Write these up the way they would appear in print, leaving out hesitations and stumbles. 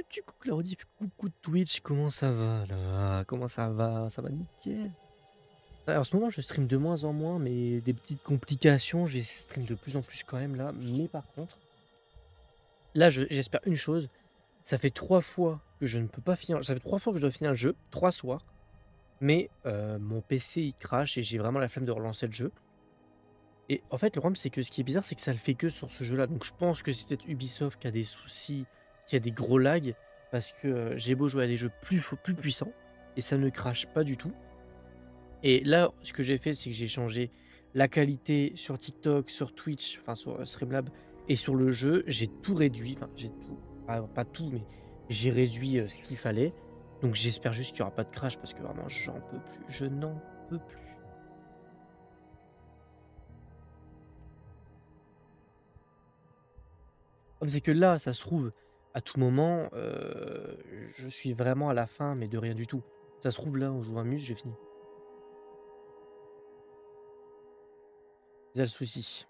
tu coucou la rediff, coucou Twitch, comment ça va là? Comment ça va? Ça va nickel? Ouais, en ce moment, je stream de moins en moins, mais des petites complications, j'ai stream de plus en plus quand même là. Mais par contre, là, j'espère une chose, ça fait 3 fois que je ne peux pas finir, ça fait 3 fois que je dois finir le jeu, 3 soirs, mais mon PC il crache et j'ai vraiment la flemme de relancer le jeu. Et en fait, le problème, c'est que ce qui est bizarre, c'est que ça le fait que sur ce jeu-là. Donc je pense que c'est peut-être Ubisoft qui a des soucis, qui a des gros lags, parce que, j'ai beau jouer à des jeux plus puissants et ça ne crache pas du tout. Et là, ce que j'ai fait, c'est que j'ai changé la qualité sur TikTok, sur Twitch, enfin sur, Streamlab et sur le jeu, j'ai tout réduit, enfin j'ai tout, pas tout, mais j'ai réduit, ce qu'il fallait. Donc j'espère juste qu'il y aura pas de crash parce que vraiment j'en peux plus, je n'en peux plus. C'est que là, ça se trouve, à tout moment, je suis vraiment à la fin, mais de rien du tout. Ça se trouve, là, on joue 20 minutes, j'ai fini. C'est ça le souci.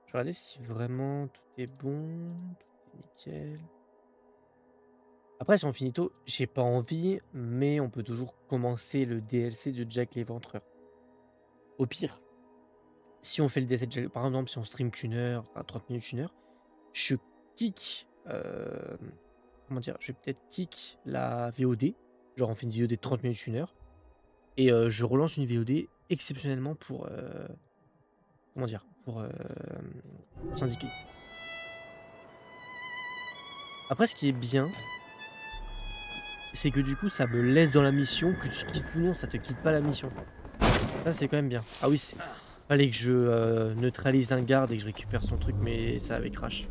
Je vais regarder si vraiment tout est bon, tout est nickel. Après, si on finit tôt, j'ai pas envie, mais on peut toujours commencer le DLC de Jack l'Éventreur. Au pire, si on fait le DLC de Jack, par exemple, si on stream qu'une heure, enfin 30 minutes, une heure, je kick, comment dire? Je vais peut-être kick la VOD, genre on fait une VOD de 30 minutes, une heure. Et je relance une VOD exceptionnellement pour, comment dire? Pour, Syndicate. Après ce qui est bien, c'est que du coup ça me laisse dans la mission, que tu quittes ou non, ça te quitte pas la mission. Ça c'est quand même bien. Ah oui, c'est fallait que je, neutralise un garde et que je récupère son truc, mais ça avait crash.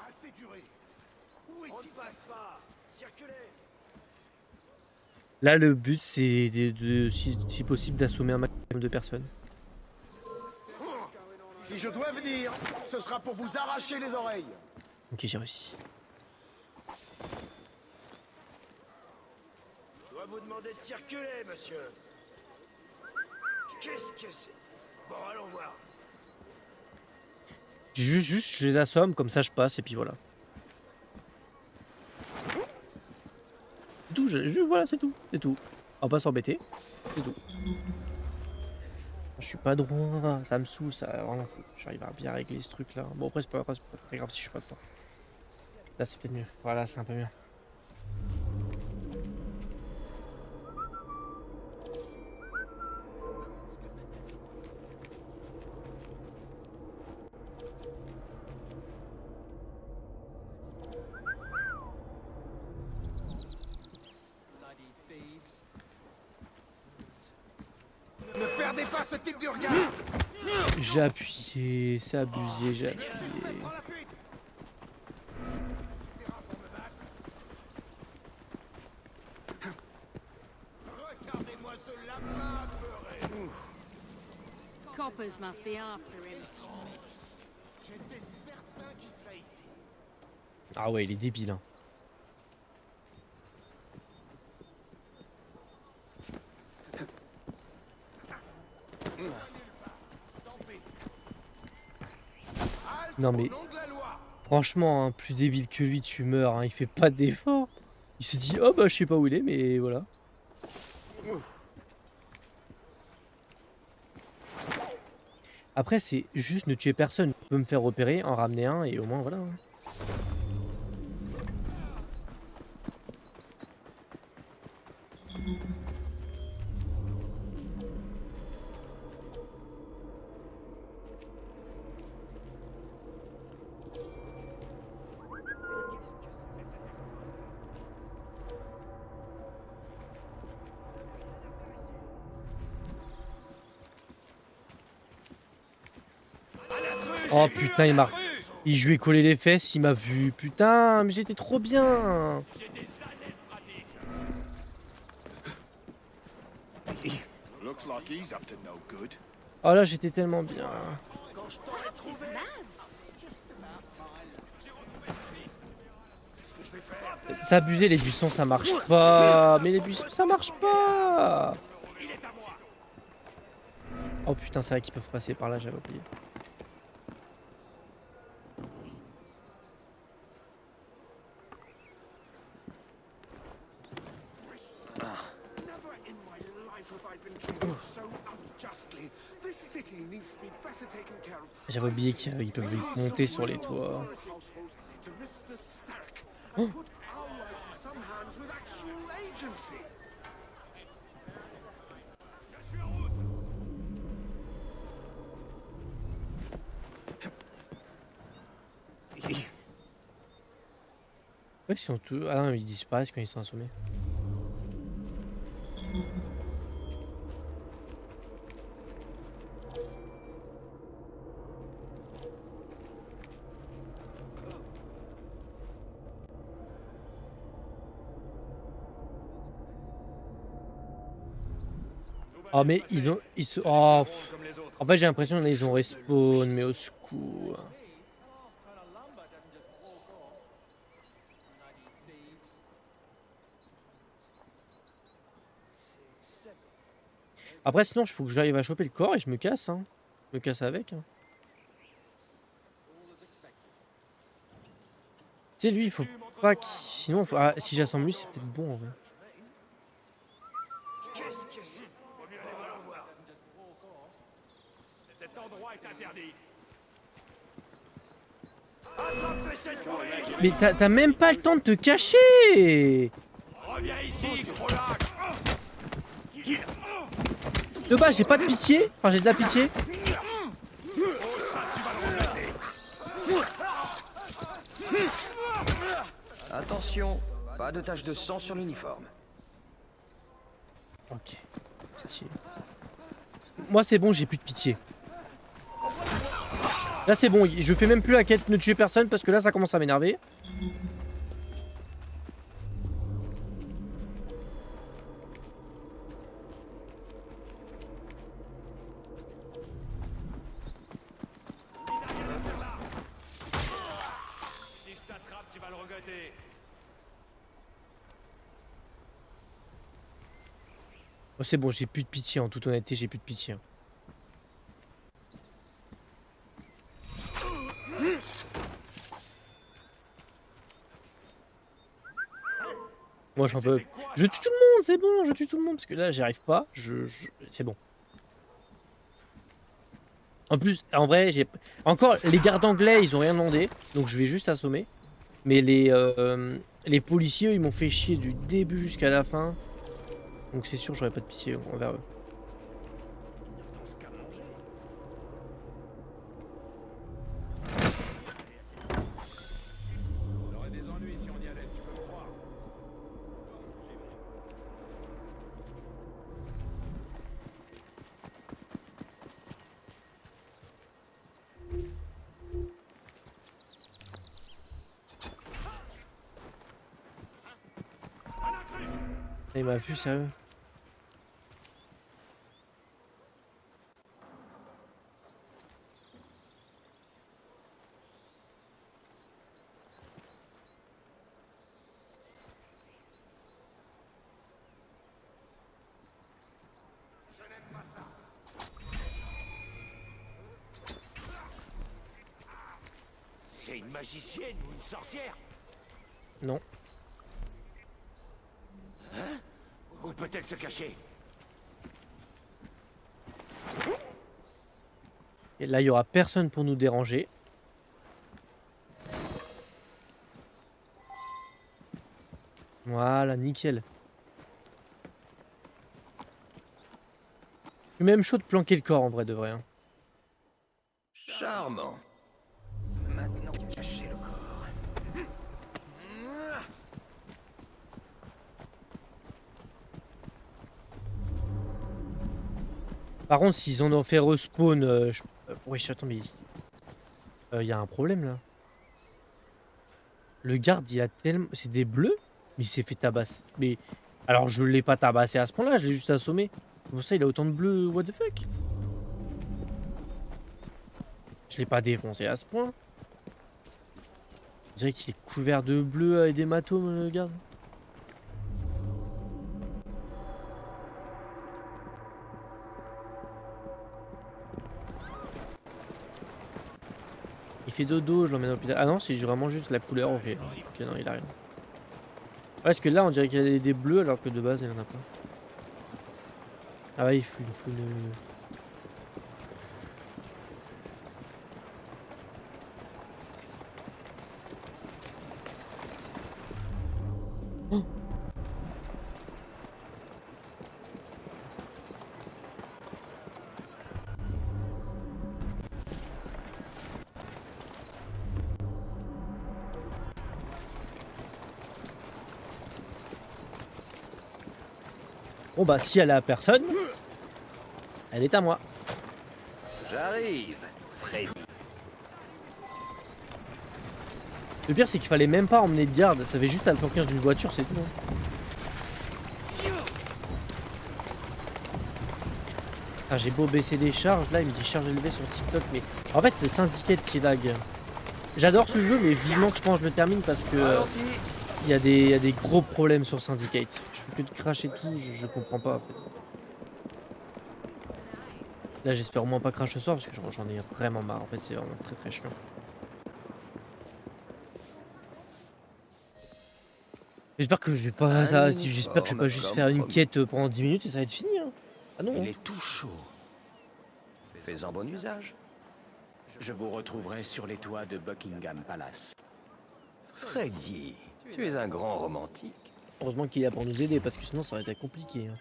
Assez duré. Où est-il? On ne passe pas. Circulez. Là le but c'est si possible d'assommer un maximum de personnes. Si je dois venir, ce sera pour vous arracher les oreilles. OK, j'ai réussi. Je dois vous demander de circuler, monsieur. Qu'est-ce que c'est? Bon, allons voir. Juste je les assomme, comme ça je passe et puis voilà. C'est tout, voilà, c'est tout, c'est tout. On va pas s'embêter, c'est tout. Je suis pas droit, ça me saoule, ça vraiment fou. J'arrive à bien régler ce truc là. Bon après c'est pas très grave si je suis pas droit. Là c'est peut-être mieux. Voilà, c'est un peu mieux. Ne perdez pas ce type de regard. J'ai appuyé, c'est abusé, j'ai appuyé. Prends la fuite. Regardez-moi ce lapin apeuré. Coppers must be after him. J'étais certain qu'il serait ici. Ah ouais, il est débile hein. Non mais Nom de la loi. franchement, hein, plus débile que lui, tu meurs, hein, il fait pas d'effort. Il se dit: «Oh bah je sais pas où il est, mais voilà». Après c'est juste ne tuer personne. Tu peux me faire repérer, en ramener un et au moins voilà, hein. Oh putain, je lui ai collé les fesses, il m'a vu. Putain, mais j'étais trop bien. Looks like he's up to no good. Oh là, j'étais tellement bien. Quand je t'aurai trouvé. C'est abusé, les buissons, ça marche pas. Mais les buissons, ça marche pas. Oh putain, c'est vrai qu'ils peuvent passer par là, j'avais oublié. Never in my life have I been treated so unjustly. This city needs to be better taken care of. J'avais oublié qu'ils peuvent monter sur les toits. To Mr. Stark Oh. and put our life in some hands with actual agency. Ouais, ils sont tous. Ah non, ils disparaissent quand ils sont assommés. Oh mais ils se. Oh, en fait j'ai l'impression qu'ils ont respawn, mais au secours. Après sinon il faut que j'arrive à choper le corps et je me casse hein. Je me casse avec. Hein. Tu sais lui il faut pas qu'il... Sinon ah, si j'assemble lui c'est peut-être bon en vrai. Qu'est-ce que c'est? Cet endroit est interdit. Attrape cette pourrie. Mais t'as même pas le temps de te cacher. Reviens ici, gros lâche. De base j'ai pas de pitié. Enfin j'ai de la pitié. Attention, pas de tache de sang sur l'uniforme. Ok. Stylé. Moi c'est bon, j'ai plus de pitié. Là c'est bon, je fais même plus la quête ne tuer personne parce que là ça commence à m'énerver. Si je t'attrape, tu vas le regretter. Oh, c'est bon, j'ai plus de pitié en toute honnêteté, j'ai plus de pitié. Hein. Moi j'en peux. Je tue tout le monde, c'est bon, je tue tout le monde parce que là j'y arrive pas. C'est bon. En plus, en vrai, j'ai encore les gardes anglais, ils ont rien demandé, donc je vais juste assommer. Mais les policiers, ils m'ont fait chier du début jusqu'à la fin. Donc c'est sûr, j'aurais pas de pitié envers eux. On aurait des ennuis si on y allait, tu peux me croire. Il m'a vu, sérieux. C'est une magicienne ou une sorcière? Non. Hein? Où peut-elle se cacher? Et là, il y aura personne pour nous déranger. Voilà, nickel. Je suis même chaud de planquer le corps en vrai de vrai. Hein. Charmant. Maintenant, cachez le corps. Par contre, s'ils en ont fait respawn... Oui, attends, mais... Il y a un problème là. Le garde, il a tellement... C'est des bleus? Mais il s'est fait tabasser. Mais... Alors, je l'ai pas tabassé à ce point-là, je l'ai juste assommé. Comment ça, il a autant de bleus? What the fuck? Je l'ai pas défoncé à ce point. On dirait qu'il est couvert de bleu et d'hématomes, le garde. Il fait dodo, je l'emmène à l'hôpital. Ah non, c'est vraiment juste la couleur, ok. Ok, non, il a rien. Ouais, parce que là, on dirait qu'il y a des bleus alors que de base, il en a pas. Ah ouais, il faut une... Oh. Bon bah, si elle est à personne, elle est à moi. J'arrive, Freddy. Le pire, c'est qu'il fallait même pas emmener de garde. T'avais juste à le planquer dans une voiture, c'est tout. Hein. Ah, j'ai beau baisser des charges, là il me dit charge élevée sur TikTok, mais en fait c'est Syndicate qui lag. J'adore ce jeu, mais vivement que je pense que je le termine parce que il y a des gros problèmes sur Syndicate. Je fais que de cracher tout, je comprends pas en fait. Là j'espère au moins pas crash ce soir parce que j'en ai vraiment marre, en fait c'est vraiment très très chiant. J'espère que je vais pas j'espère que je vais pas juste faire une quête pendant 10 minutes et ça va être fini. Hein. Ah non. Il Hein. est tout chaud. Fais-en bon usage. Je vous retrouverai sur les toits de Buckingham Palace. Freddy, tu es un grand romantique. Heureusement qu'il est là pour nous aider parce que sinon ça aurait été compliqué. Hein.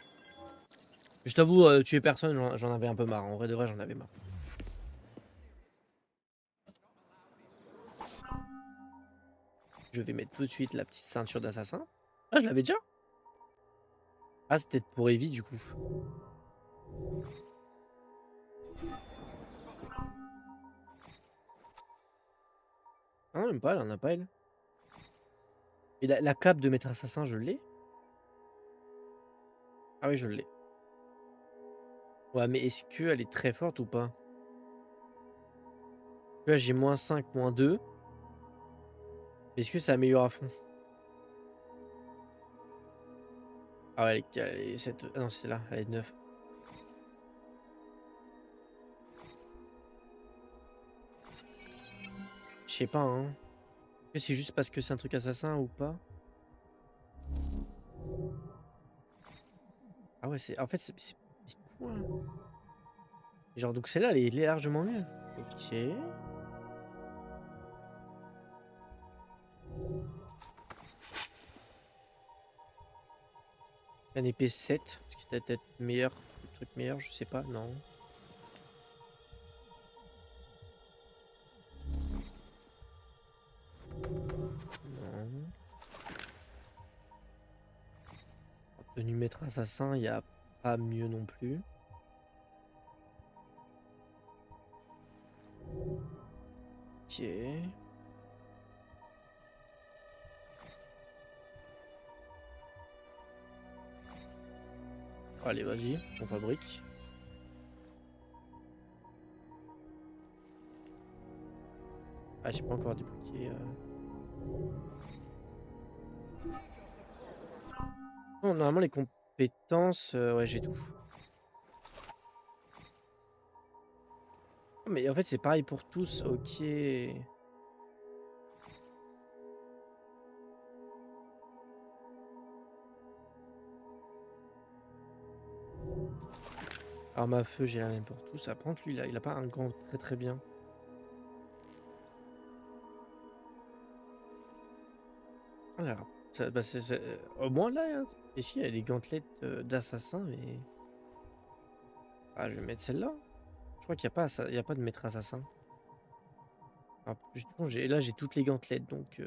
Je t'avoue, tuer personne, j'en avais un peu marre. En vrai de vrai, j'en avais marre. Je vais mettre tout de suite la petite ceinture d'assassin. Ah, je l'avais déjà? Ah, c'était pour Evie du coup. Ah, même pas, elle en a pas elle. Et la cape de maître assassin, je l'ai? Ah oui, je l'ai. Ouais, mais est-ce qu'elle est très forte ou pas? Là, j'ai -5, -2. Est-ce que ça améliore à fond? Ah ouais, elle est 7. Ah non, c'est là, elle est 9. Je sais pas, hein. Est-ce que c'est juste parce que c'est un truc assassin ou pas? Ah ouais, c'est en fait, c'est quoi? Genre, donc celle-là, elle est largement mieux. Ok. Un épée 7, ce qui était peut-être meilleur, le truc meilleur, je sais pas, non. Non. En tenue maître assassin, il n'y a pas mieux non plus. Ok. Allez, vas-y, on fabrique. Ah, j'ai pas encore débloqué. Non, normalement, les compétences, ouais, j'ai tout. Ah, mais en fait, c'est pareil pour tous, ok. Arme à feu, j'ai la même pour tous. Par contre, lui, il a pas un gant très très bien. Alors, bah, au moins là, hein. Ici, il y a des gantelettes d'assassin, mais. Ah, je vais mettre celle-là. Je crois qu'il n'y a pas, il y a pas de maître assassin. Ah, justement, là, j'ai toutes les gantelettes, donc.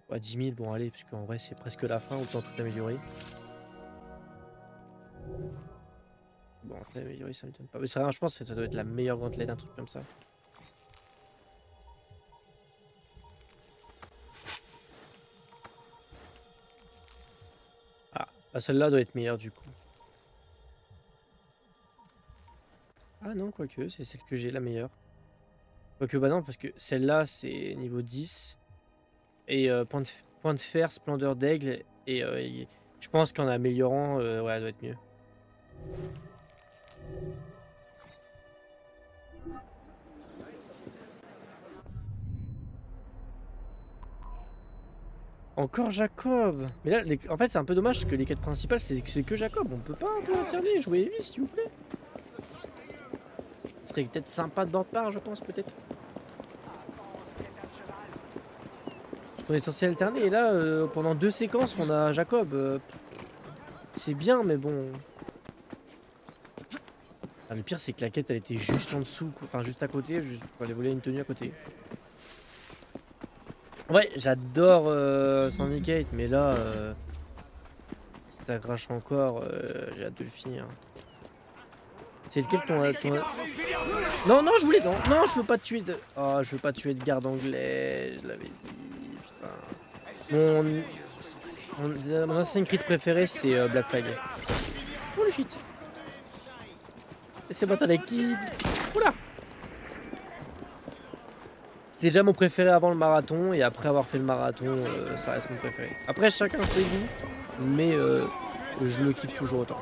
Ouais, 10 000, bon, allez, parce qu'en vrai, c'est presque la fin, autant tout améliorer. Bon, après, améliorer, ça me donne pas. Mais c'est vrai, je pense que ça doit être la meilleure gantelette, un truc comme ça. Ah, bah, celle-là doit être meilleure du coup. Ah non, quoique, c'est celle que j'ai la meilleure. Quoique, bah non, parce que celle-là, c'est niveau 10. Et point de fer, splendeur d'aigle. Et je pense qu'en améliorant, ouais, elle doit être mieux. Encore Jacob. Mais là, en fait, c'est un peu dommage parce que les quêtes principales, c'est que Jacob. On peut pas un peu alterner, jouer Evie, s'il vous plaît. Ce serait peut-être sympa de votre part, je pense, peut-être. On est censé alterner et là, pendant 2 séquences, on a Jacob. C'est bien, mais bon. Ah, le pire, c'est que la quête, elle était juste en dessous, quoi. Enfin, juste à côté. Faut aller voler une tenue à côté. Ouais, j'adore Syndicate, mais là, si ça crache encore, j'ai hâte de le finir. C'est lequel ton... Non, non, je voulais... Non, non, je veux pas tuer de... Oh, je veux pas tuer de garde anglais, je l'avais dit, putain. Mon Assassin's Creed préféré, c'est Black Flag. Oh le shit. Et c'est battre avec qui? Oula. C'était déjà mon préféré avant le marathon, et après avoir fait le marathon, ça reste mon préféré. Après, chacun ses goûts, mais je le kiffe toujours autant.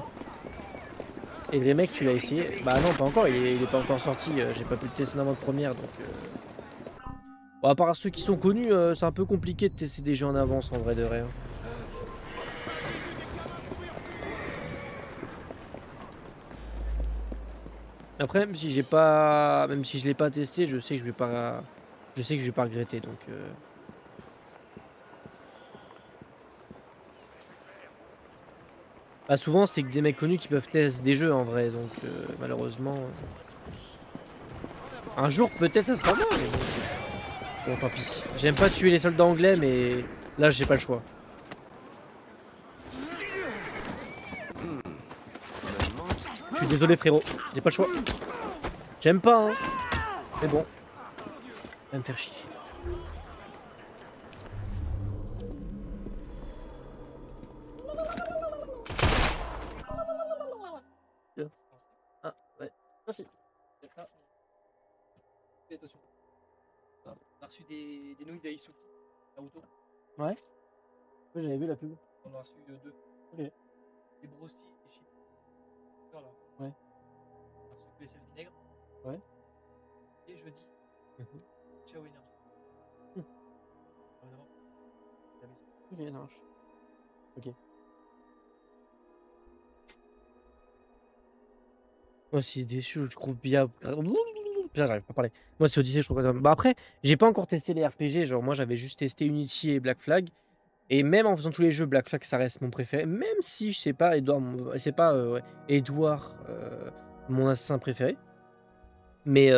Et le remake, tu l'as essayé? Bah non, pas encore, il est pas encore sorti, j'ai pas pu le tester avant de première, donc... Bon, à part ceux qui sont connus, c'est un peu compliqué de tester des jeux en avance, en vrai de vrai. Après, même si j'ai pas... Même si je l'ai pas testé, je sais que je vais pas... Je sais que je vais pas regretter, donc... Bah souvent, c'est que des mecs connus qui peuvent tester des jeux, en vrai, donc malheureusement... Un jour, peut-être, ça sera bien, mais... Bon, tant pis. J'aime pas tuer les soldats anglais, mais... Là, j'ai pas le choix. Je suis désolé, frérot. J'ai pas le choix. J'aime pas, hein. Mais bon. Va me faire chier. Ah, ouais. Merci. Fais attention. On a reçu des nouilles d'Aïsouki, Naruto. Ouais. Oui, j'avais vu la pub. On en a reçu 2. Ok. Des brostis et chips. Voilà. Ouais. On a reçu vaisselle vinaigre. Ouais. Et jeudi, ciao énergie. Vraiment. La maison. Ok, ça marche. Ok. Moi, c'est déçu, je trouve bien. Putain, j'arrive pas à parler. Moi, c'est Odyssey, je trouve. Bah, après, j'ai pas encore testé les RPG. Genre, moi, j'avais juste testé Unity et Black Flag. Et même en faisant tous les jeux, Black Flag, ça reste mon préféré. Même si, je sais pas, Edouard, c'est pas ouais, Edouard, mon assassin préféré. Mais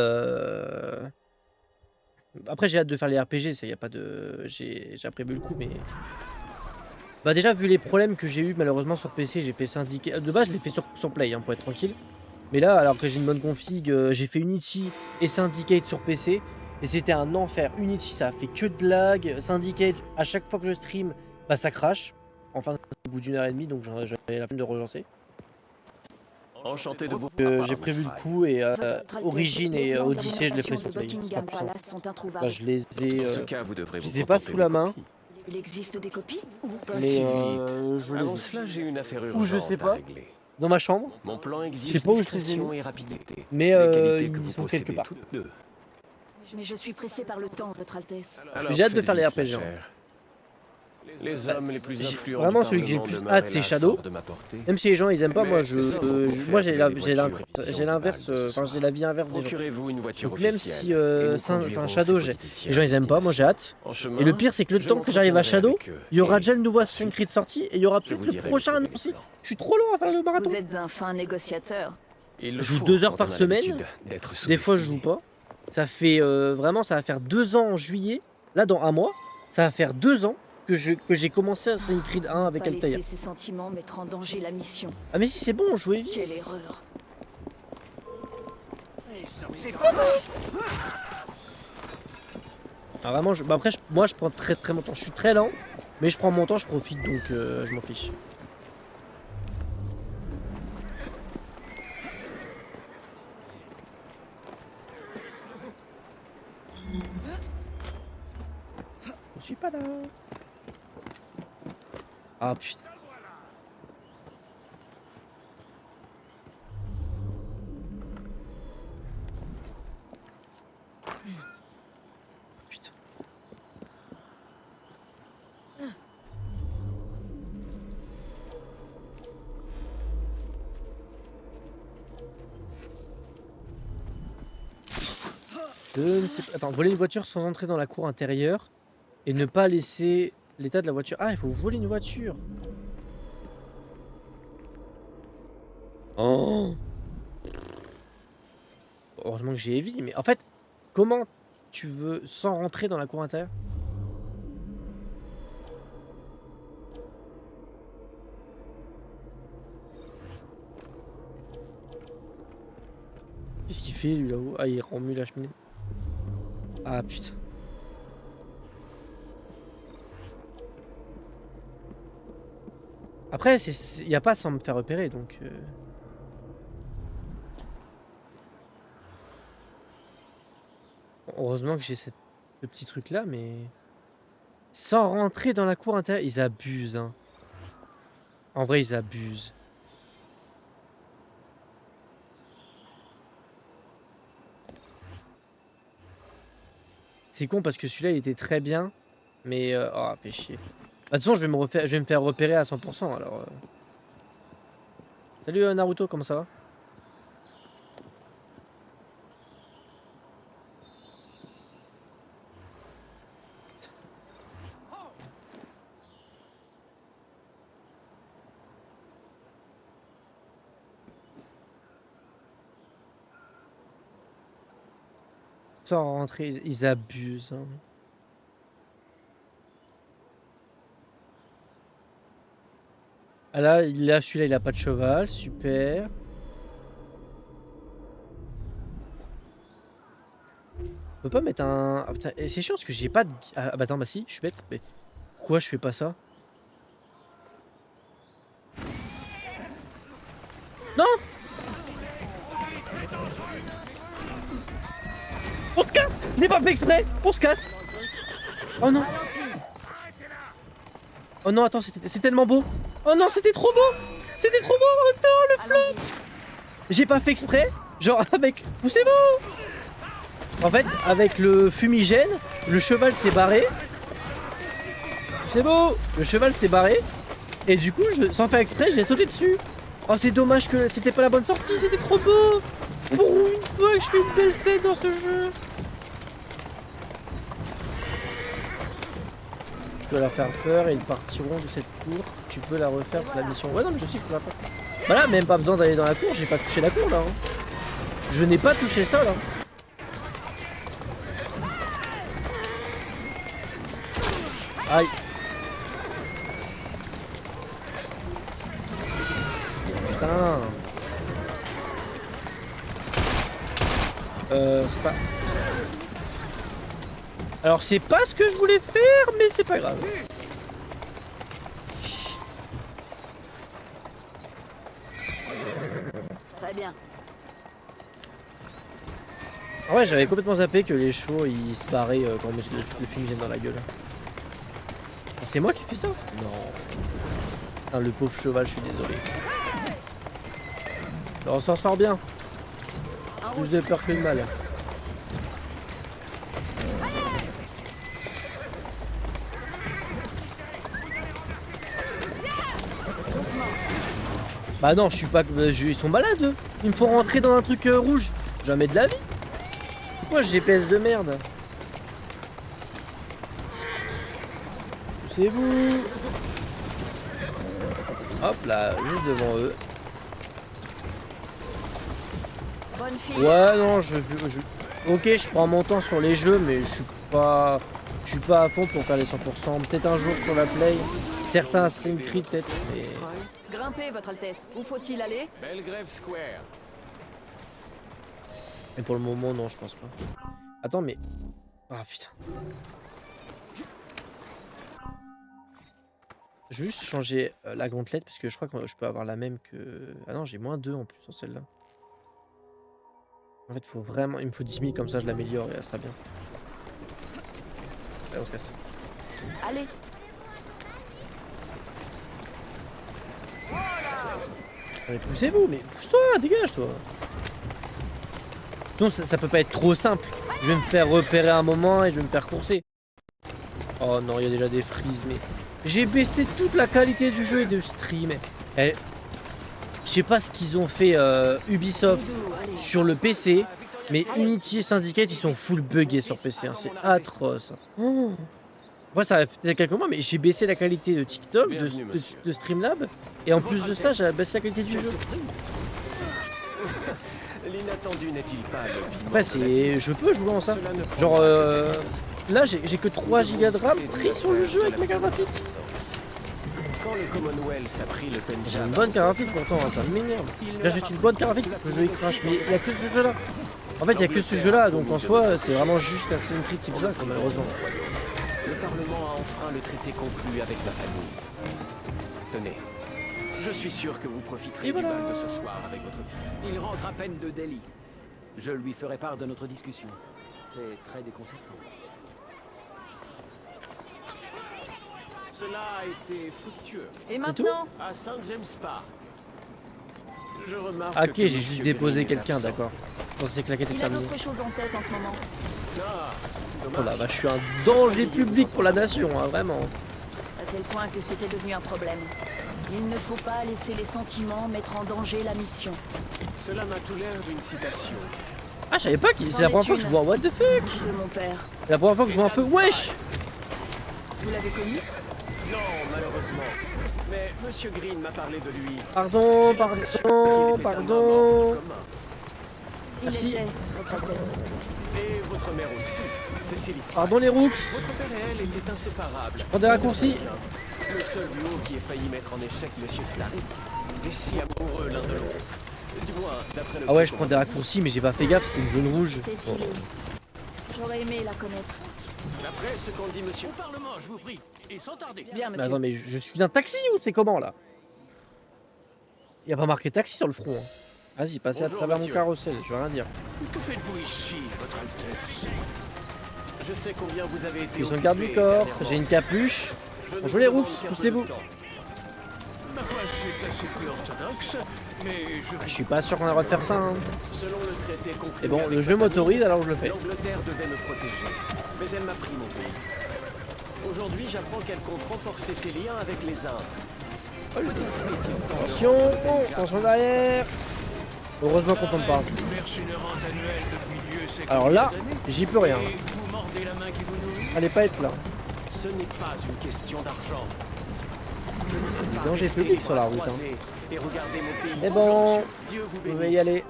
après, j'ai hâte de faire les RPG. Ça, y a pas de. J'ai prévu le coup, mais. Bah, déjà, vu les problèmes que j'ai eu malheureusement sur PC, j'ai fait Syndicate. De base, je l'ai fait sur Play, hein, pour être tranquille. Mais là, alors que j'ai une bonne config, j'ai fait Unity et Syndicate sur PC. Et c'était un enfer. Unity, ça a fait que de lag. Syndicate, à chaque fois que je stream, bah ça crache. Enfin, au bout d'1h30, donc j'avais la peine de relancer. Enchanté de vous. J'ai prévu le coup et Origin et Odyssey, je les ferai sur Play. Bah, je les ai. En tout cas, vous devrez Je vous les ai pas contenter sous la des main, copies. Il existe des copies ou pas? mais Si je les Avant ai. cela, j'ai une affaire Ou je urgente sais à pas. régler. Dans ma chambre, Mon plan je exige sais pas où je les ai discrétion mis. et rapidité. Mais Des qualités que ils vous sont quelque possédez part. toutes deux. Mais je suis pressé par le temps, Votre Altesse. Alors, J'ai hâte de faites faire les vite, ma RPG, hein. chère. Les hommes les plus influents Vraiment, du celui que j'ai le Parlement plus demeurent hâte, c'est hélas Shadow. hors de ma portée. Même si les gens ils aiment pas, moi Mais c'est pour faire moi j'ai rouler les voitures l'inverse, évitables ce enfin j'ai soir. la vie inverse des gens. Procurez-vous une voiture Donc même officielle. si et nous Shadow, conduirons ces les politiciens gens ils aiment pas, moi j'ai hâte. En chemin, Et le pire c'est que le je temps que j'arrive à Shadow, m'entretiendrai avec eux. il y aura Et déjà le nouveau Assassin's Creed sorti et il y aura je peut-être vous le dirai prochain le annoncé. plan. Je suis trop lent à faire le marathon. Vous êtes un fin négociateur. Il le Je joue faut 2 heures quand par on a semaine. l'habitude d'être Des fois je joue sous-estimé. pas. Ça fait vraiment ça va faire 2 ans en juillet. Là dans un mois, ça va faire 2 ans que j'ai commencé Assassin's Creed 1 avec Pas Altair. laisser ses sentiments mettre en danger la mission. Ah mais si c'est bon, jouez vite. Quelle erreur. Ah vraiment, bah après moi je prends très mon temps. Je suis très lent, mais je prends mon temps, je profite donc je m'en fiche. suis pas là. Ah putain. Putain. Je ne sais pas. Attends, voler une voiture sans entrer dans la cour intérieure et ne pas laisser l'état de la voiture. Ah, il faut voler une voiture. Oh. Heureusement que j'ai Heavy, mais en fait, comment tu veux sans rentrer dans la cour intérieure? Qu'est-ce qu'il fait lui là-haut? Ah, il remue la cheminée. Ah putain. Après, il n'y a pas sans me faire repérer, donc... Heureusement que j'ai ce petit truc-là, mais... Sans rentrer dans la cour intérieure, ils abusent, hein. En vrai, ils abusent. C'est con parce que celui-là, il était très bien, mais... Oh, fait chier. Bah, de toute façon, je vais me faire repérer à 100%, alors... Salut Naruto, comment ça va? Sans rentrer, ils abusent, hein. Ah là, celui-là, il a pas de cheval, super. On peut pas mettre un... Ah putain, c'est chiant parce que j'ai pas de... Ah bah attends, bah si, je suis bête. Mais pourquoi je fais pas ça? Non! On se casse! Je n'ai pas fait exprès! On se casse! Oh non! Oh non, attends, c'est tellement beau! Oh non, c'était trop beau! C'était trop beau! Attends, le flop! J'ai pas fait exprès! Genre avec... Poussez-vous! En fait, avec le fumigène, le cheval s'est barré. C'est beau! Le cheval s'est barré. Et du coup, sans faire exprès, j'ai sauté dessus. Oh, c'est dommage que c'était pas la bonne sortie, c'était trop beau! Pour une fois que je fais une belle scène dans ce jeu! Tu vas leur faire peur et ils partiront de cette cour. Tu peux la refaire pour la mission. Ouais, non, mais je sais que tu vas pas. Bah là, même pas besoin d'aller dans la cour, j'ai pas touché la cour là. Hein. Je n'ai pas touché ça là. Aïe. Putain. C'est pas... Alors c'est pas ce que je voulais faire, mais c'est pas grave. Très bien. Ah ouais, j'avais complètement zappé que les chevaux ils se barraient quand on met le fumigène dans la gueule. Ah, c'est moi qui fais ça? Non. Putain, le pauvre cheval, je suis désolé. On s'en sort bien. Plus de peur que de mal. Bah non, je suis pas... ils sont malades eux. Ils me font rentrer dans un truc rouge. Jamais de la vie. C'est quoi ce GPS de merde? Poussez-vous. Hop là, juste devant eux. Bonne fille. Ouais, non, Ok, je prends mon temps sur les jeux, mais je suis pas à fond pour faire les 100%. Peut-être un jour sur la play. Certains Assassin's Creed peut-être, mais... Grimpez, votre Altesse. Où faut-il aller? Belgrave Square. Mais pour le moment, non, je pense pas. Attends, mais... Ah, putain. Je vais juste changer la gantelette, parce que je crois que je peux avoir la même que... Ah non, j'ai moins 2 en plus sur celle-là. En fait, faut vraiment... il me faut 10 000, comme ça je l'améliore et elle sera bien. Allez, on se casse. Allez. Mais poussez-vous, mais pousse-toi, dégage-toi. Sinon, ça peut pas être trop simple. Je vais me faire repérer un moment et je vais me faire courser. Oh non, il y a déjà des frises, mais... J'ai baissé toute la qualité du jeu et de stream. Je sais pas ce qu'ils ont fait Ubisoft sur le PC, mais Unity et Syndicate, ils sont full buggés sur PC. Hein. C'est atroce. Oh. Moi, ça a fait quelques mois, mais j'ai baissé la qualité de TikTok, de Streamlab, et en plus de ça, j'ai baissé la qualité du jeu. L'inattendu n'est-il pas le Après, je peux jouer en ça. Genre, là, j'ai que 3 Go de RAM pris sur le jeu avec ma carte graphique. Quand le Commonwealth a pris le J'ai Pendjab, une bonne carte graphique pourtant, hein, ça m'énerve. Là, j'ai une bonne carte graphique pour que le jeu il crache, mais il n'y a que ce jeu-là. En fait, il n'y a que ce jeu-là, donc en soi, c'est vraiment juste la Sentry qui fait ça, quoi, malheureusement. le Parlement a enfreint le traité conclu avec ma famille. Tenez, je suis sûr que vous profiterez Et voilà. du bal de ce soir avec votre fils. Il rentre à peine de Delhi. Je lui ferai part de notre discussion. C'est très déconcertant. Cela a été fructueux. Et maintenant? À Saint James Park. Je remarque Ok, que j'ai juste Monsieur déposé Green est quelqu'un, absent. d'accord. Donc c'est claqué Il a terminé. d'autres choses en tête en ce moment. Ah, Oh dommage. là, bah, je suis un danger public pour la nation, hein, vraiment. À tel point que c'était devenu un problème. Il ne faut pas laisser les sentiments mettre en danger la mission. Cela m'a tout l'air d'une citation. Ah, je savais pas c'est la première fois que je vois un what the fuck. De mon père. C'est la première fois que je vois un feu. Wesh. Vous l'avez connu? Non, malheureusement. Mais Monsieur Green m'a parlé de lui. Pardon, J'ai l'impression qu'il pardon, était un pardon. membre du commun. Il Merci. était, Votre Altesse. Et votre mère aussi, Cécilie Fry. Pardon les rooks. Votre père et elle étaient inséparables. prends des raccourcis. Le seul duo qui ait failli mettre en échec Monsieur Starrick. Et si amoureux l'un de l'autre. Du moins, d'après le Ah ouais, peu je qu'on prends des m'a dit. raccourcis, mais j'ai pas fait gaffe, c'était une zone rouge. Cécilie. J'aurais aimé la connaître. D'après ce qu'en dit Monsieur. Au Parlement, je vous prie. Et sans tarder. Bien, Mais monsieur. attends, mais je suis un taxi ou c'est comment là? Y a pas marqué taxi sur le front. Hein. Vas-y, passez à Bonjour, travers mon monsieur. carrousel, je veux rien dire. Que faites-vous ici, Votre Altesse? Je sais combien vous avez été. Ils sont garde du occupé corps, dernièrement. j'ai une capuche. Je ne Bonjour les vous rooks, demande qu'un peu poussez-vous. de temps. Ma foi, c'est assez peu orthodoxe, mais je Je suis pas sûr qu'on a le droit de faire ça. Hein. Selon le traité conclu. Et bon, avec le ma jeu famille, m'autorise alors je le fais. L'Angleterre devait me protéger, mais elle m'a pris mon pays. Aujourd'hui, j'apprends qu'elle compte renforcer ses liens avec les Indes. Peut-être est-il temps de Attention, rendre attention derrière. Heureusement qu'on tombe pas. vous verse une rente annuelle depuis Dieu sait Alors combien là, d'années, j'y peux rien. et vous mordez la main qui vous nourrit. Allez pas être là. Ce n'est pas une question d'argent. Je ne peux pas danger rester public les sur la bras route, hein. croisés et regarder mon pays. Mais bon, Dieu vous je vais bénisse. y aller.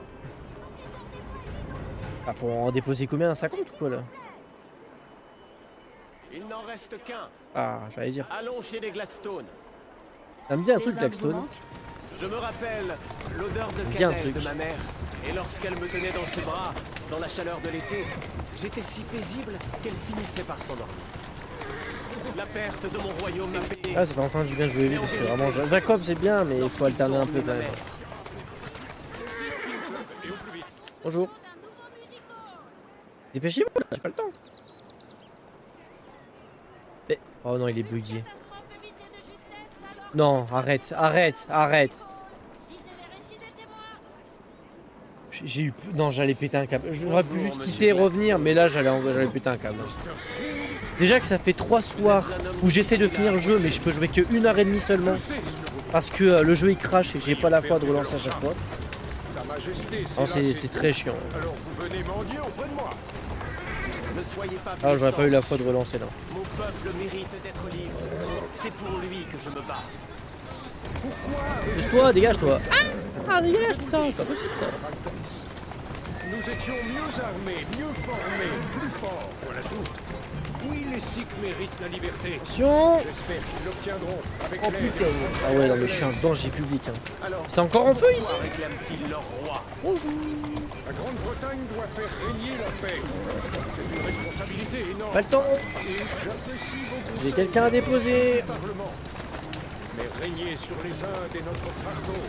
Ah, faut en déposer combien? 50 ou quoi là? Il n'en reste qu'un. Ah, j'allais dire. Allons chez les Gladstone. Ça me dit un Les truc, Indes Blackstone. vous manquent? Je me rappelle l'odeur de Dis un cannelle truc. de ma mère. Et lorsqu'elle me tenait dans ses bras, dans la chaleur de l'été, j'étais si paisible qu'elle finissait par s'endormir. La perte de mon royaume m'a payé. Ah, c'est pas enfin du bien de jouer lui parce que vraiment, Jacob c'est bien, mais il faut alterner un peu quand même. Bonjour. Dépêchez-vous, là, j'ai pas le temps. Mais... Oh non, il est bugué. Non, arrête, arrête, arrête. J'ai eu... Non, j'allais péter un câble. J'aurais pu juste quitter et revenir, mais là, j'allais péter un câble. Déjà que ça fait 3 soirs où j'essaie de finir le jeu, mais je peux jouer que 1h30 seulement. Parce que le jeu il crache et que j'ai pas la foi de relancer à chaque fois. Sa Majesté, Non, là, c'est très chiant. Alors vous venez mendier auprès de moi. Ne soyez pas Ah, j'aurais pas eu la blessant, foi de relancer là. Mon peuple mérite d'être libre. C'est pour lui que je me bats. Pousse-toi, dégage-toi. Ah, dégage, putain, c'est pas possible ça. Nous étions mieux armés, mieux formés, plus forts, voilà tout. Oui, les Sikhs méritent la liberté. Attention. J'espère qu'ils l'obtiendront avec Oh l'aide. putain. Ah ouais, non mais je suis un danger public. Hein. Alors, C'est encore en feu ici. pourquoi réclament-ils leur roi? La Grande-Bretagne doit faire régner la paix. C'est une responsabilité énorme. Pas le temps. Et j'apprécie beaucoup J'ai celle quelqu'un à du déposer. Parlement. Mais régner sur les Indes est notre fardeau.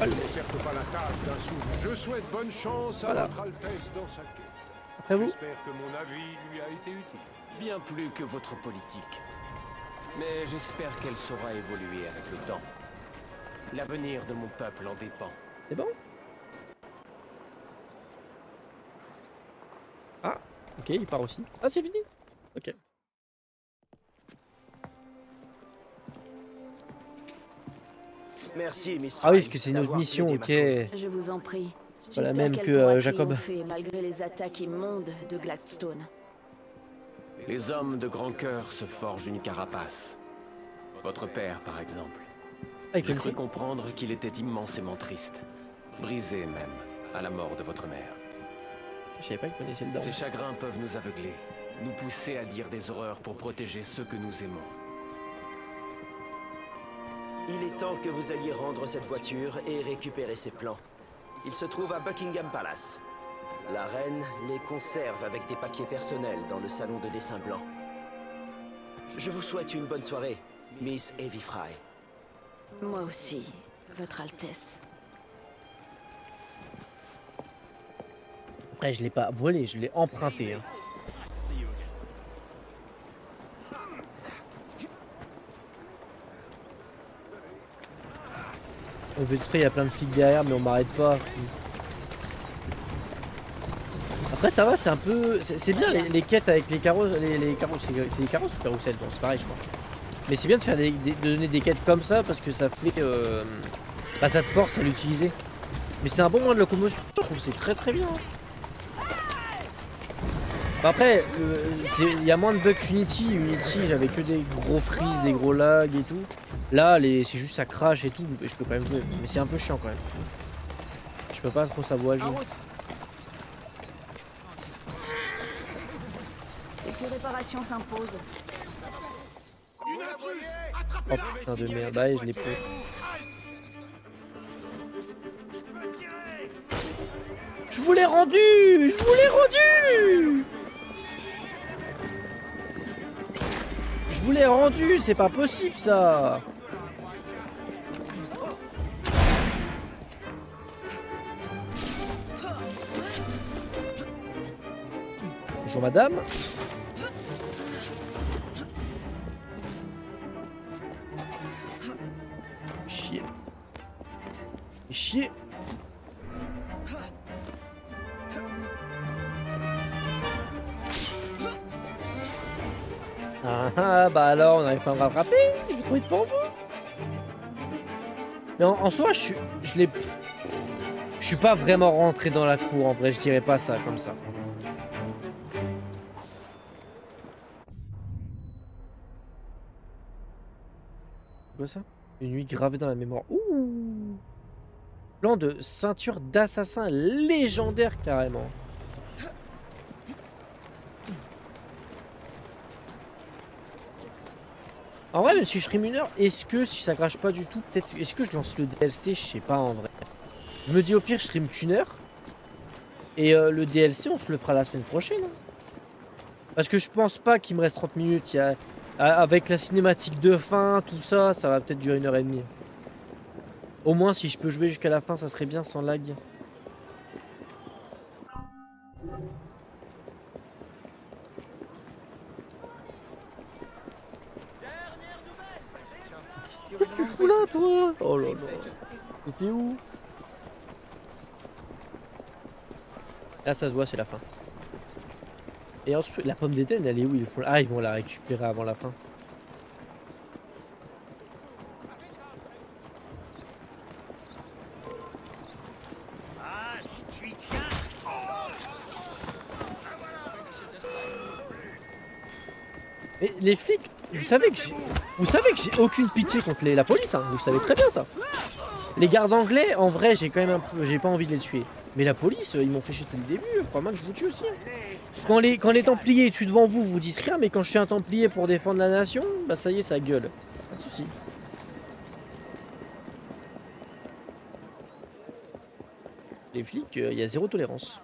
Je ne certes pas la tâche d'un souverain. Je souhaite bonne chance à Voilà. votre Altesse dans sa quête. Après vous. J'espère que mon avis lui a été utile. Bien plus que votre politique. Mais j'espère qu'elle saura évoluer avec le temps. L'avenir de mon peuple en dépend. C'est bon? Ah, ok, il part aussi. Ah, c'est fini? Ok. Merci, Miss Ah oui, Fry, parce que c'est une autre d'avoir mission, plaidé ma ok. cause. Je vous en prie. Pas la J'espère même qu'elle que pourra Jacob. triompher malgré les attaques immondes de Gladstone. Les hommes de grand cœur se forgent une carapace. Votre père, par exemple. Ah, il J'ai connaissait. cru comprendre qu'il était immensément triste. Brisé même, à la mort de votre mère. Je savais pas qu'il connaissait le daron. Ces chagrins peuvent nous aveugler, nous pousser à dire des horreurs pour protéger ceux que nous aimons. Il est temps que vous alliez rendre cette voiture et récupérer ses plans. Il se trouve à Buckingham Palace. La reine les conserve avec des papiers personnels dans le salon de dessin blanc. Je vous souhaite une bonne soirée, Miss Evie Fry. Moi aussi, Votre Altesse. Ouais, je l'ai pas volé, je l'ai emprunté. Hein. Au petit spray, il y a plein de flics derrière, mais on m'arrête pas. Après, ça va, c'est un peu. C'est bien les quêtes avec les carrosses. Les carrosses, c'est des carrosses ou carousels? Bon, c'est pareil, je crois. Mais c'est bien de faire de donner des quêtes comme ça parce que ça fait. Bah, ça te force à l'utiliser. Mais c'est un bon moyen de locomotion, je trouve, c'est très très bien. Hein. Bah après, il y a moins de bugs qu'Unity. Unity, j'avais que des gros freeze, des gros lags et tout. Là, c'est juste ça crash et tout. Je peux quand même jouer, mais c'est un peu chiant quand même. Je peux pas trop savoir jouer. Quelques réparations s'imposent. Oh putain de merde, ah, je l'ai pris. Je vous l'ai rendu! Je vous l'ai rendu! Je vous l'ai rendu, c'est pas possible ça! Bonjour madame. Chier. Chier. Ah bah alors on n'arrive pas à me rattraper, j'ai trouvé devant vous. Mais en soi je suis pas vraiment rentré dans la cour en vrai, je dirais pas ça comme ça. Quoi ça? Une nuit gravée dans la mémoire. Ouh. Plan de ceinture d'assassin légendaire carrément. En vrai, même si je stream 1 heure, est-ce que si ça crache pas du tout, peut-être, est-ce que je lance le DLC? Je sais pas en vrai. Je me dis au pire, je stream qu'1 heure. Et le DLC, on se le fera la semaine prochaine. Hein. Parce que je pense pas qu'il me reste 30 minutes. Avec la cinématique de fin, tout ça, ça va peut-être durer 1h30. Au moins, si je peux jouer jusqu'à la fin, ça serait bien sans lag. Qu'est-ce que tu fous là, toi? Oh là là. T'étais où? Là, ça se voit, c'est la fin. Et ensuite, la pomme d'Éden, elle est où? Ah, ils vont la récupérer avant la fin. Mais les flics, vous savez que j'ai aucune pitié contre la police, hein, vous savez très bien ça. Les gardes anglais, en vrai, j'ai quand même j'ai pas envie de les tuer. Mais la police, ils m'ont fait chier depuis le début, pas mal que je vous tue aussi. Hein. Quand les Templiers tuent devant vous, vous dites rien, mais quand je suis un Templier pour défendre la nation, bah ça y est, ça gueule. Pas de soucis. Les flics, il y a zéro tolérance.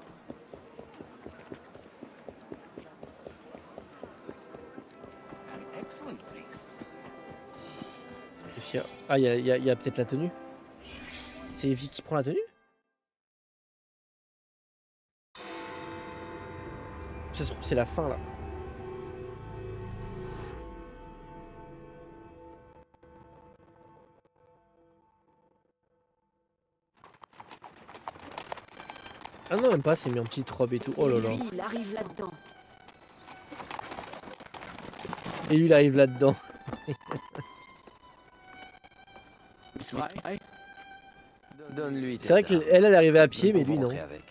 Qu'est-ce qu'il y a? Ah, il y a peut-être la tenue. C'est Evie qui prend la tenue? Ça se trouve, c'est la fin là. Ah non, même pas, c'est mis en petite robe et tout. Oh là là. Et lui, il arrive là-dedans. Et lui, il arrive là-dedans. Donne-lui tes C'est vrai armes. qu'elle, elle arrivait à pied, Nous mais lui, pouvons non. rentrer avec.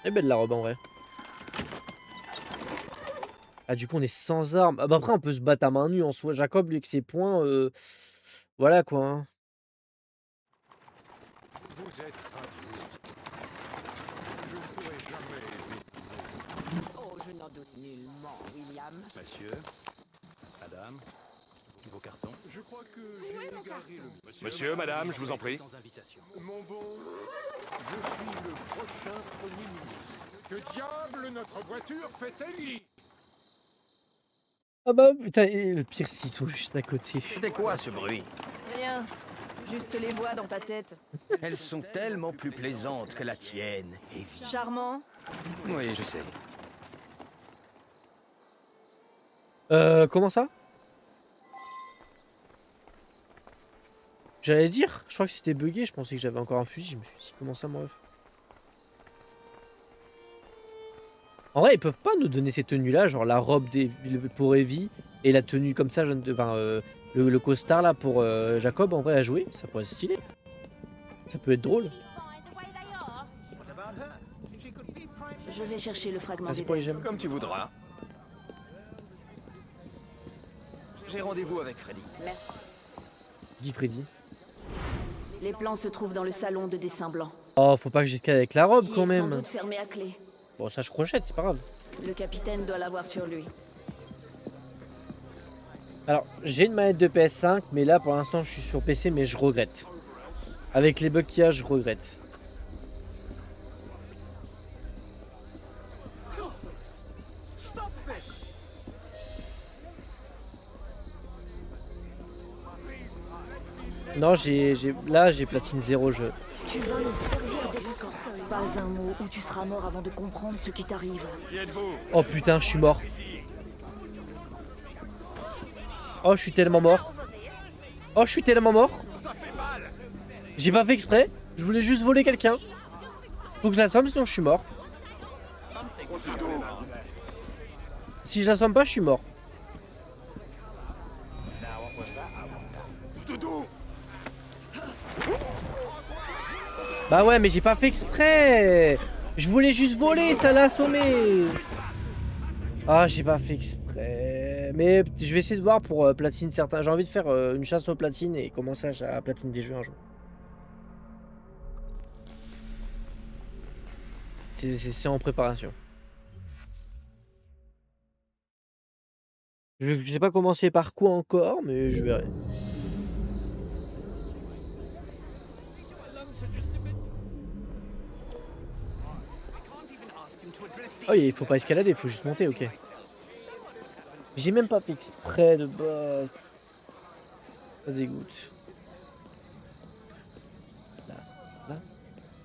Elle est belle la robe en vrai. Ah, du coup, on est sans armes. Ah, bah après, on peut se battre à main nue en soi. Jacob, lui, avec ses poings, voilà quoi. Hein. Vous êtes adulte. Je ne pourrai jamais... Oh, je n'en doute nullement, William. Monsieur, madame, vos cartons. Je crois que j'ai égaré le... Monsieur, madame, je vous en prie. Sans invitation. Mon bon, je suis le prochain Premier ministre. Que diable notre voiture fait-elle ici? Ah bah putain, et le pire, s'ils sont juste à côté. C'était quoi ce bruit? Rien. Juste les voix dans ta tête. Elles sont tellement plus plaisantes que la tienne, Evie. Charmant. Oui, je sais. Comment ça? J'allais dire, je crois que c'était bugué, je pensais que j'avais encore un fusil, je me suis dit comment ça mon ref. En vrai ils peuvent pas nous donner ces tenues là, genre la robe pour Evie et la tenue comme ça, enfin, le costard là pour Jacob en vrai à jouer, ça pourrait être stylé. Ça peut être drôle. Je vais chercher le fragment Merci pour les d'Eden. gemmes. Comme tu voudras. J'ai rendez-vous avec Freddy. Guy Freddy. Les plans se trouvent dans le salon de dessin blanc. Oh faut pas que j'escale avec la robe Qui quand est sans même. doute fermé à clé. Bon ça je crochette, c'est pas grave. Le capitaine doit l'avoir sur lui. Alors, j'ai une manette de PS5, mais là pour l'instant je suis sur PC, mais je regrette. Avec les bugs qu'il y a, je regrette. Non, là j'ai platine 0 jeu. Tu vas le servir d'escorte. Pas un mot ou tu seras mort avant de comprendre ce qui t'arrive. Oh putain, je suis mort. Oh, je suis tellement mort. Oh, je suis tellement mort. J'ai pas fait exprès. Je voulais juste voler quelqu'un. Faut que je l'assomme, sinon je suis mort. Si je l'assomme pas, je suis mort. Bah ouais, mais j'ai pas fait exprès. Je voulais juste voler, ça l'a assommé. Ah, j'ai pas fait exprès. Mais je vais essayer de voir pour platine certains. J'ai envie de faire une chasse aux platines et commencer à platine des jeux un jour. C'est en préparation. Je sais pas commencer par quoi encore, mais je verrai. Oh, il faut pas escalader, il faut juste monter, ok. J'ai même pas fait exprès de base. Ça dégoûte.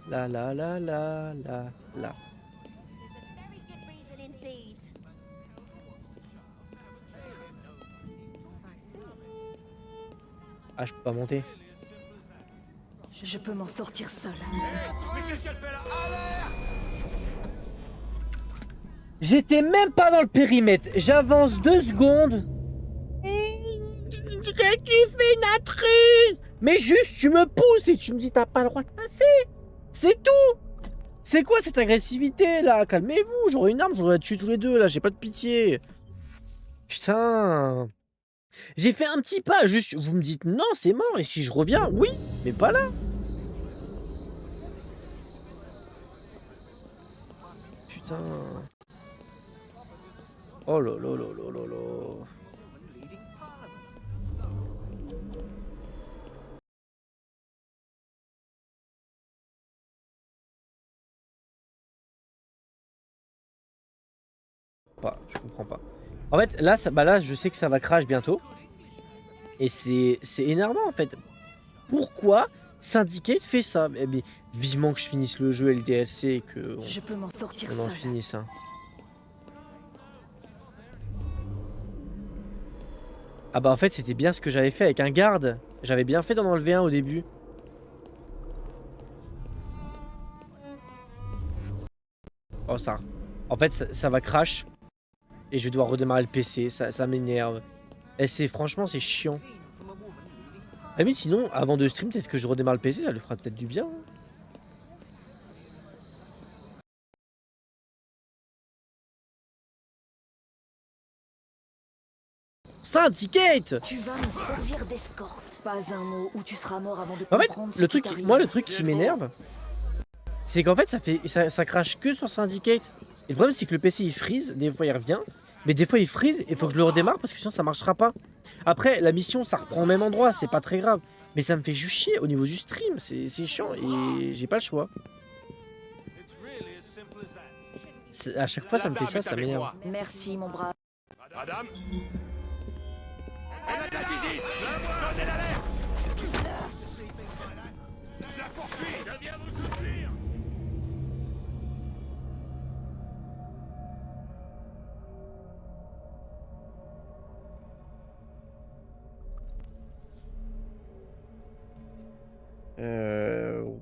Là. Là. Ah, je peux pas monter. Je peux m'en sortir seul. J'étais même pas dans le périmètre. J'avance 2 secondes. Qui fait une intruse? Mais juste, tu me pousses et tu me dis t'as pas le droit de passer. C'est tout. C'est quoi cette agressivité là? Calmez-vous, j'aurais une arme, j'aurais tué tous les deux là, j'ai pas de pitié. Putain. J'ai fait un petit pas, juste, vous me dites non, c'est mort. Et si je reviens, oui, mais pas là. Putain. Oh là là là là là là. Pas, je comprends pas. En fait, là, là, je sais que ça va crash bientôt. Et c'est énervant en fait. Pourquoi Syndicate fait ça? Eh bien, vivement que je finisse le jeu et le DLC et que Je peux m'en sortir on en seul. finisse. Hein. Ah bah en fait c'était bien ce que j'avais fait avec un garde. J'avais bien fait d'en enlever un au début. Oh ça. En fait ça va crash. Et je vais devoir redémarrer le PC. Ça m'énerve. Et franchement c'est chiant. Ah mais sinon avant de stream peut-être que je redémarre le PC. Ça lui fera peut-être du bien. Syndicate! Tu vas me servir d'escorte. Pas un mot ou tu seras mort avant de En fait, comprendre ce le qui truc, t'arrive. moi le truc qui m'énerve, c'est qu'en fait ça crache que sur Syndicate. Et le problème c'est que le PC il freeze, des fois il revient, mais des fois il freeze et il faut que je le redémarre parce que sinon ça marchera pas. Après la mission ça reprend au même endroit, c'est pas très grave. Mais ça me fait juste chier au niveau du stream, c'est chiant et j'ai pas le choix. À chaque fois ça me fait ça m'énerve. Merci mon brave. Madame. Elle a de la visite. Donnez l'alerte. Je la poursuis. Je viens vous soutenir.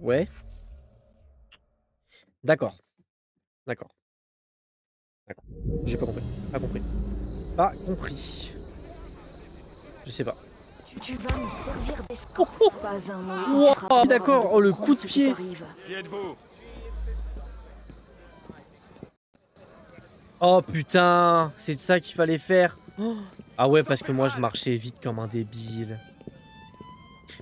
Ouais. D'accord. D'accord. D'accord. J'ai pas compris. Pas compris. Pas compris. Je sais pas. Tu vas me servir d'escorte. Pas un mot. ou Wow, tu seras mort d'accord. avant de Oh, le comprendre coup de ce qui pied. t'arrive. Qui êtes-vous? Oh putain, c'est ça qu'il fallait faire. Oh. Ah ouais, parce que moi je marchais vite comme un débile.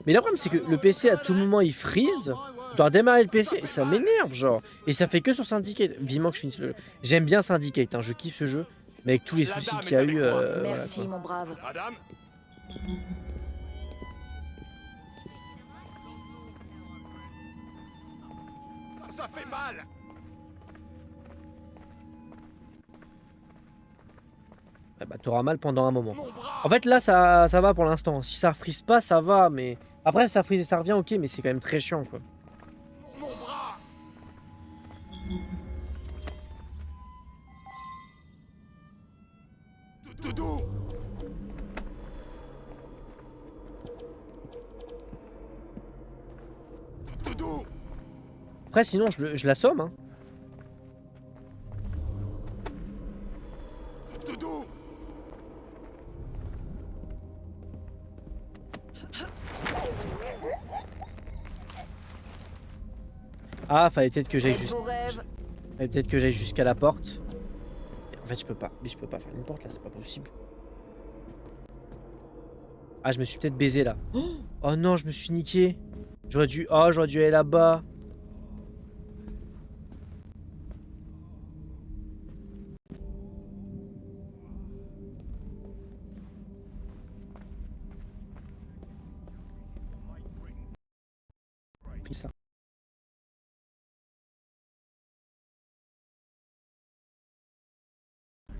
Mais le problème c'est que le PC à tout moment il freeze. Je dois redémarrer le PC et ça m'énerve genre. Et ça fait que sur Syndicate. Vivement que je finisse le jeu. J'aime bien Syndicate, hein, je kiffe ce jeu. Mais avec tous les soucis qu'il y a eu... voilà, Merci quoi. mon brave. Madame. Ça fait mal. Ah bah t'auras mal pendant un moment. En fait là ça va pour l'instant. Si ça refreeze pas ça va mais... Après ça freeze et ça revient ok mais c'est quand même très chiant quoi. Mon bras. Doudou. Doudou. Après sinon je l'assomme hein. Doudou. Ah fallait peut-être que j'aille Faites juste... vos rêves. Fallait peut-être que j'aille jusqu'à la porte. En fait je peux pas. Mais je peux pas faire une porte là, c'est pas possible. Ah je me suis peut-être baisé là. Oh non je me suis niqué. J'aurais dû... Oh j'aurais dû aller là-bas. Pris ça.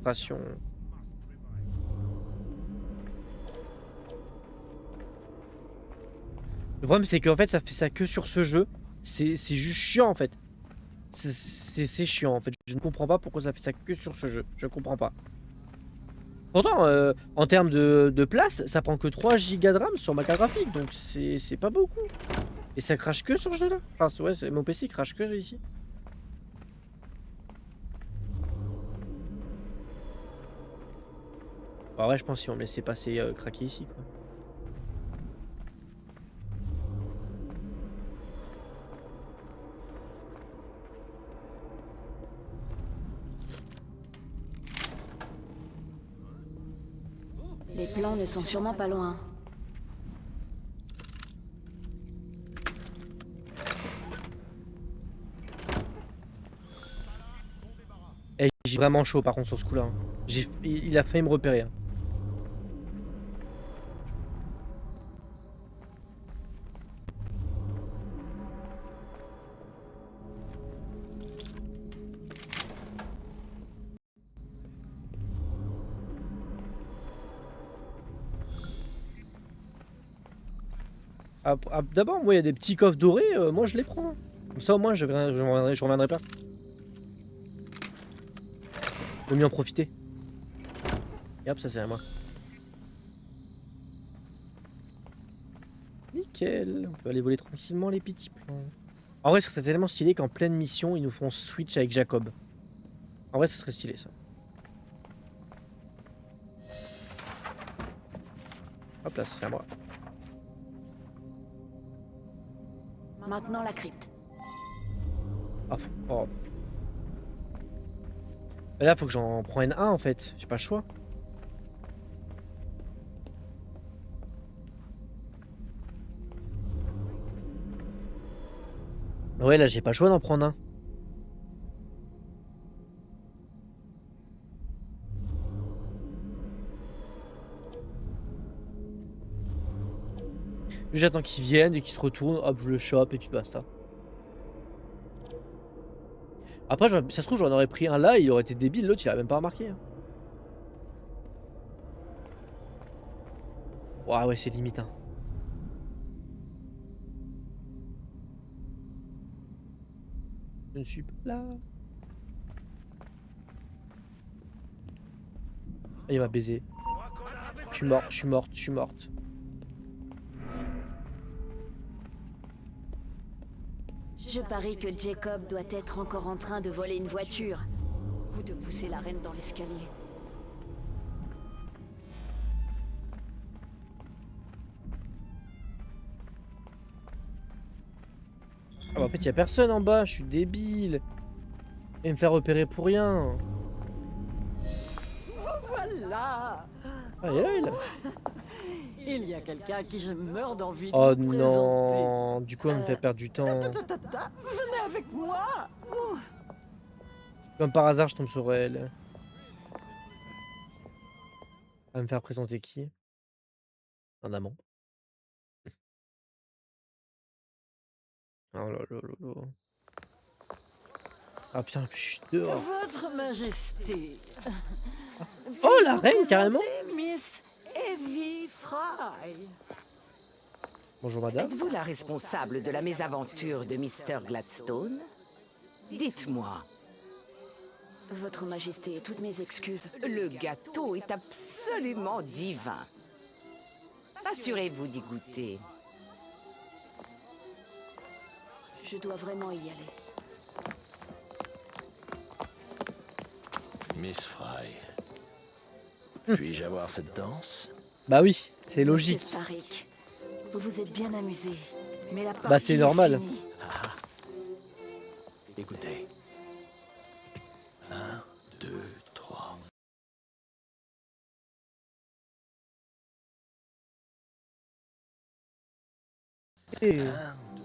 Ration. Le problème c'est qu'en fait ça fait ça que sur ce jeu. C'est juste chiant en fait. C'est chiant en fait. Je ne comprends pas pourquoi ça fait ça que sur ce jeu. Je comprends pas. Pourtant en termes de place ça prend que 3 Go de RAM sur ma carte graphique. Donc c'est pas beaucoup. Et ça crache que sur ce jeu là. Enfin ouais mon PC il crache que ici. Bah ouais je pense si on me laissait passer craquer ici quoi. Les plans ne sont sûrement pas loin. Et j'ai vraiment chaud par contre sur ce coup là. Hein. Il a failli me repérer. Hein. D'abord, moi, il y a des petits coffres dorés, moi je les prends. Comme ça, au moins, je reviendrai pas. Vaut mieux en profiter. Et hop, ça c'est à moi. Nickel. On peut aller voler tranquillement les petits plans. En vrai, ce serait tellement stylé qu'en pleine mission, ils nous font switch avec Jacob. En vrai, ce serait stylé ça. Hop là, c'est à moi. Maintenant la crypte. Ah, oh. Et là, faut que j'en prenne un en fait. J'ai pas le choix. Ouais, là, j'ai pas le choix d'en prendre un. J'attends qu'ils viennent et qu'ils se retournent, hop, je le chope et puis basta. Après, ça se trouve, j'en aurais pris un là, il aurait été débile, l'autre il a même pas remarqué. Hein. Ouah, ouais, c'est limite. Hein. Je ne suis pas là. Ah, il m'a baisé. Je suis mort, je suis morte, je suis morte. Je parie que Jacob doit être encore en train de voler une voiture. Ou de pousser la reine dans l'escalier. Ah bah en fait, y a personne en bas, je suis débile. Et me faire repérer pour rien. Voilà. Ah, et là, il a... Il y a quelqu'un à qui je meurs d'envie de Oh vous non, du coup, on me fait perdre du temps. Venez avec moi. Comme par hasard, je tombe sur elle. Elle va me faire présenter qui? Un amant. Oh là là là là. Ah putain, je suis dehors. Votre Majesté. Oh, la reine, carrément. Miss Evie Fry. Bonjour madame. Êtes-vous la responsable de la mésaventure de Mr. Gladstone? Dites-moi. Votre Majesté, toutes mes excuses. Le gâteau est absolument divin. Assurez-vous d'y goûter. Je dois vraiment y aller. Miss Fry. Puis-je avoir cette danse? Bah oui, c'est logique. Monsieur Starik, vous vous êtes bien amusé. Mais la Bah partie c'est est normal. finie. Ah. Écoutez. 1, 2, 3. Et... 1,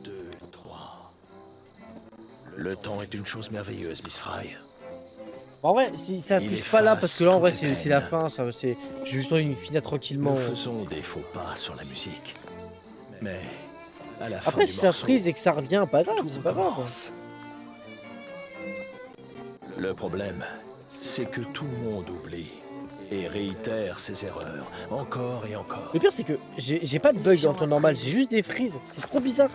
2, 3. Le temps est une chose merveilleuse, Miss Fry. En vrai, si ça Il affiche pas là, parce que là en vrai c'est la peine. fin, ça c'est. J'ai juste envie de finir tranquillement. Nous faisons des faux pas sur la musique. Mais à la fin Après du si ça morceau, frise et que ça revient, pas grave, tout c'est pas grave. recommence. Le problème, c'est que tout le monde oublie et réitère ses erreurs encore et encore. Le pire c'est que j'ai pas de bug en temps normal, j'ai juste des frises. C'est trop bizarre.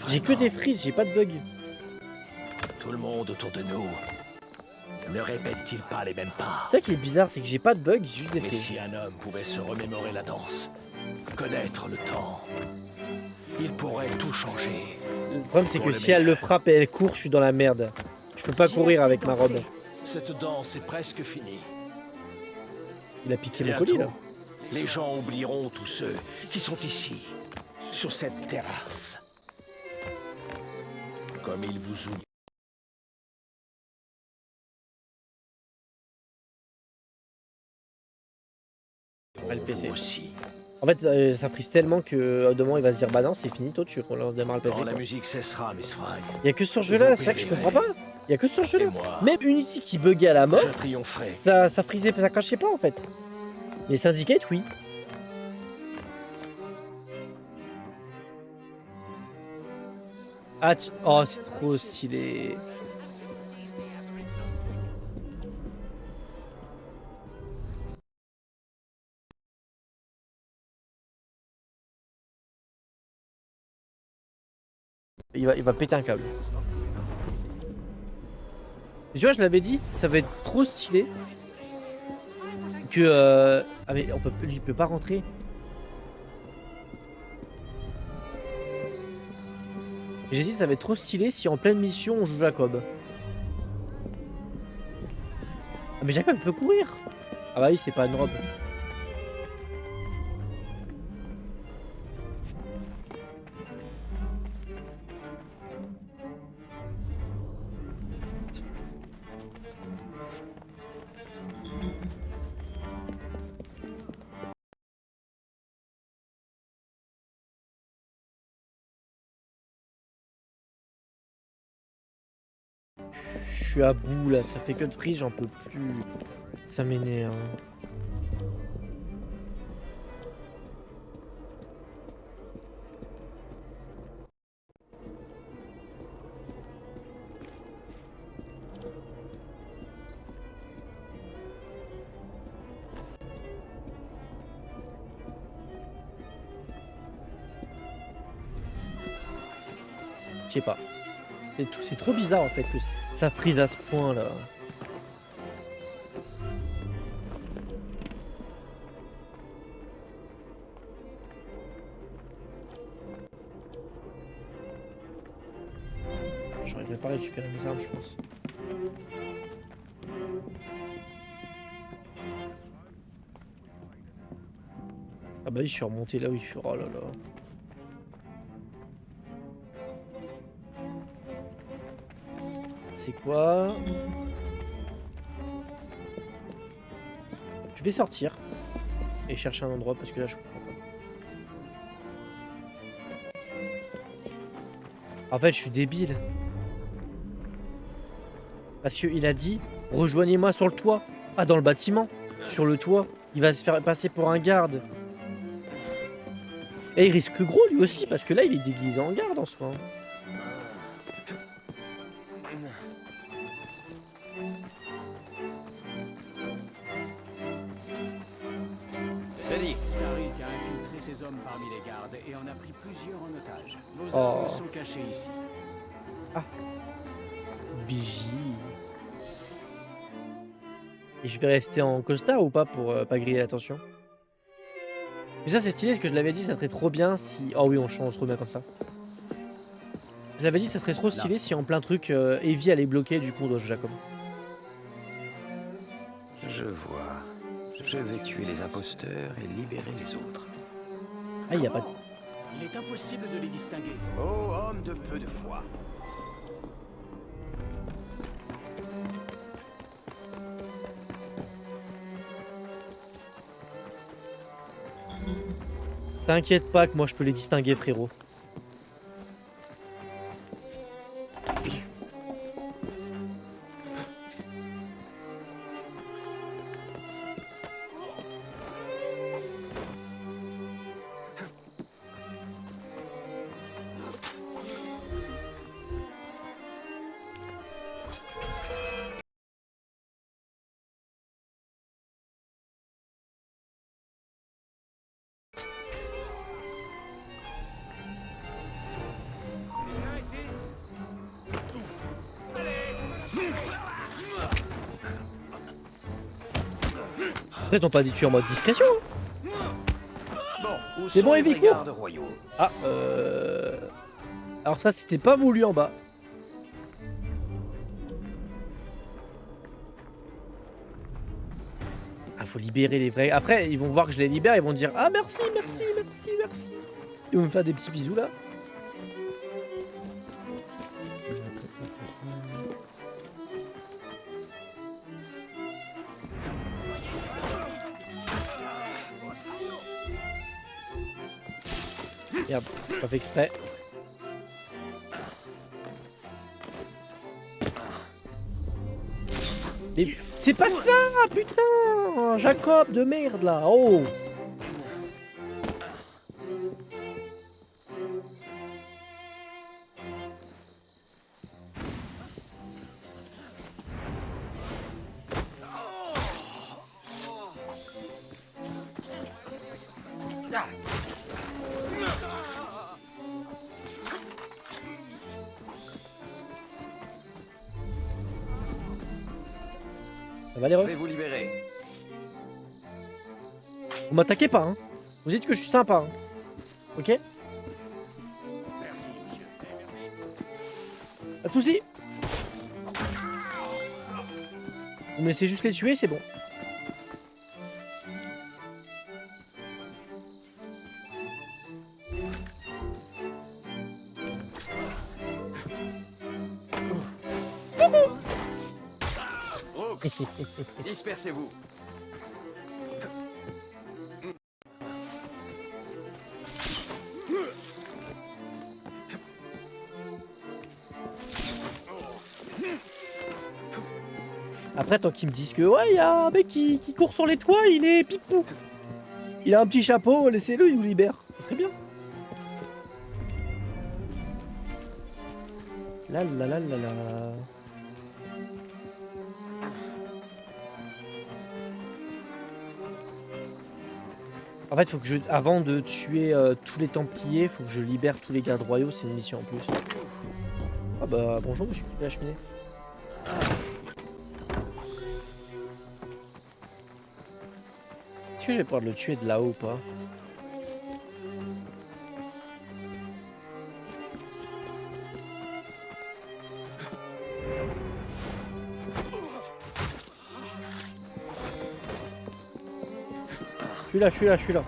J'ai que des frises, j'ai pas de bug. Tout le monde autour de nous ne répète-t-il pas les mêmes pas? C'est ça qui est bizarre, c'est que j'ai pas de bug, j'ai juste des Mais frises. si un homme pouvait se remémorer la danse, connaître le temps, il pourrait tout changer. Le problème c'est Pour que le si elle le meilleur. frappe et elle court, je suis dans la merde. Je peux pas J'ai courir assez avec ma robe. dansé. Cette danse est presque finie. Il a piqué mon Bientôt, colis là. les gens oublieront tous ceux qui sont ici, sur cette terrasse. Comme ils vous oublient. Ah, le PC. Vous aussi. En fait, ça frise tellement que au moment il va se dire bah non, c'est fini, toi tu redémarres le PC. Quand la quoi. musique cessera, Miss Fry, Il y a que sur ce jeu là, c'est ça que je comprends pas. Il y a que sur ce jeu et là. moi, Même Unity qui buguait à la mort, je triompherai. ça frisait, ça crachait pas en fait. Les Syndicate, oui. Ah, oh, c'est trop stylé. Il va péter un câble. Et tu vois, je l'avais dit, ça va être trop stylé. Que ah mais lui il peut pas rentrer. J'ai dit ça va être trop stylé si en pleine mission on joue Jacob. Ah mais Jacob il peut courir. Ah bah oui c'est pas une robe. Je suis à bout là, ça fait que de prise, j'en peux plus. Ça m'énerve. Je sais pas. C'est trop bizarre en fait que ça prise à ce point là. J'arriverai pas à récupérer mes armes je pense. Ah bah oui je suis remonté là où il fait. Oh là là. C'est quoi? Je vais sortir et chercher un endroit parce que là je comprends pas. En fait je suis débile. Parce qu'il a dit rejoignez-moi sur le toit. Pas dans le bâtiment, sur le toit. Il va se faire passer pour un garde. Et il risque gros lui aussi parce que là il est déguisé en garde en soi. Starrick a infiltré ses hommes parmi les gardes et en a pris plusieurs en otage. Vos Oh. armes sont cachées ici. Ah. Biji. Et je vais rester en costard ou pas pour pas griller l'attention? Mais ça c'est stylé, ce que je l'avais dit, ça serait trop bien si... Oh oui, on change trop bien comme ça. Je l'avais dit, ça serait trop stylé si en plein truc, Evie allait bloquer, du coup on doit jouer Jacob. Je vois. Je vais tuer les imposteurs et libérer les autres. Ah, il y a pas de... Il est impossible de les distinguer. Ô homme de peu de foi. T'inquiète pas que moi je peux les distinguer frérot. Après t'ont pas dit tuer en mode discrétion hein. Bon, où c'est sont bon les Evie vrais cours. gardes royaux? Ah alors ça c'était pas voulu en bas. Ah faut libérer les vrais. Après ils vont voir que je les libère, ils vont dire ah merci, merci, merci, merci. Ils vont me faire des petits bisous là. Merde, pas fait exprès. Mais c'est pas ça, putain! Jacob de merde là, oh! Ça va les refs? Je vais vous libérer. Vous m'attaquez pas, hein? Vous dites que je suis sympa, hein? Ok? Merci, monsieur. Pas de soucis. Vous me laissez juste les tuer, c'est bon. Dispersez-vous. Après, tant qu'ils me disent que ouais, il y a un mec qui court sur les toits, il est pipou. Il a un petit chapeau, laissez-le, il nous libère. Ça serait bien. La la la la la. En fait, faut que je, avant de tuer tous les Templiers, faut que je libère tous les gardes royaux. C'est une mission en plus. Ah bah bonjour monsieur la cheminée. Est-ce que je vais pouvoir le tuer de là-haut ou pas? Je suis là.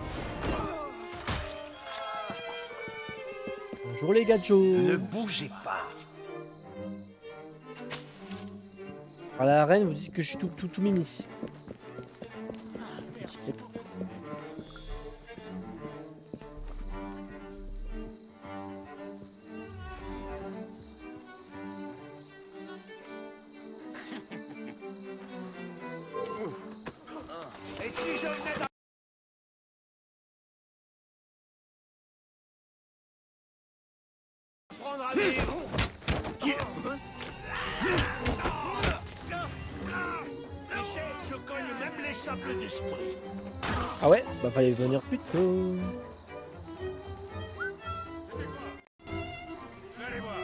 Bonjour les gachos. Ne bougez pas. À la reine, vous dites que je suis tout mimi. Et si je venais d'en prendre à vivre. Tu sais, je cogne même les sables d'esprit. Ah ouais, bah fallait venir plus tôt. Je vais aller voir.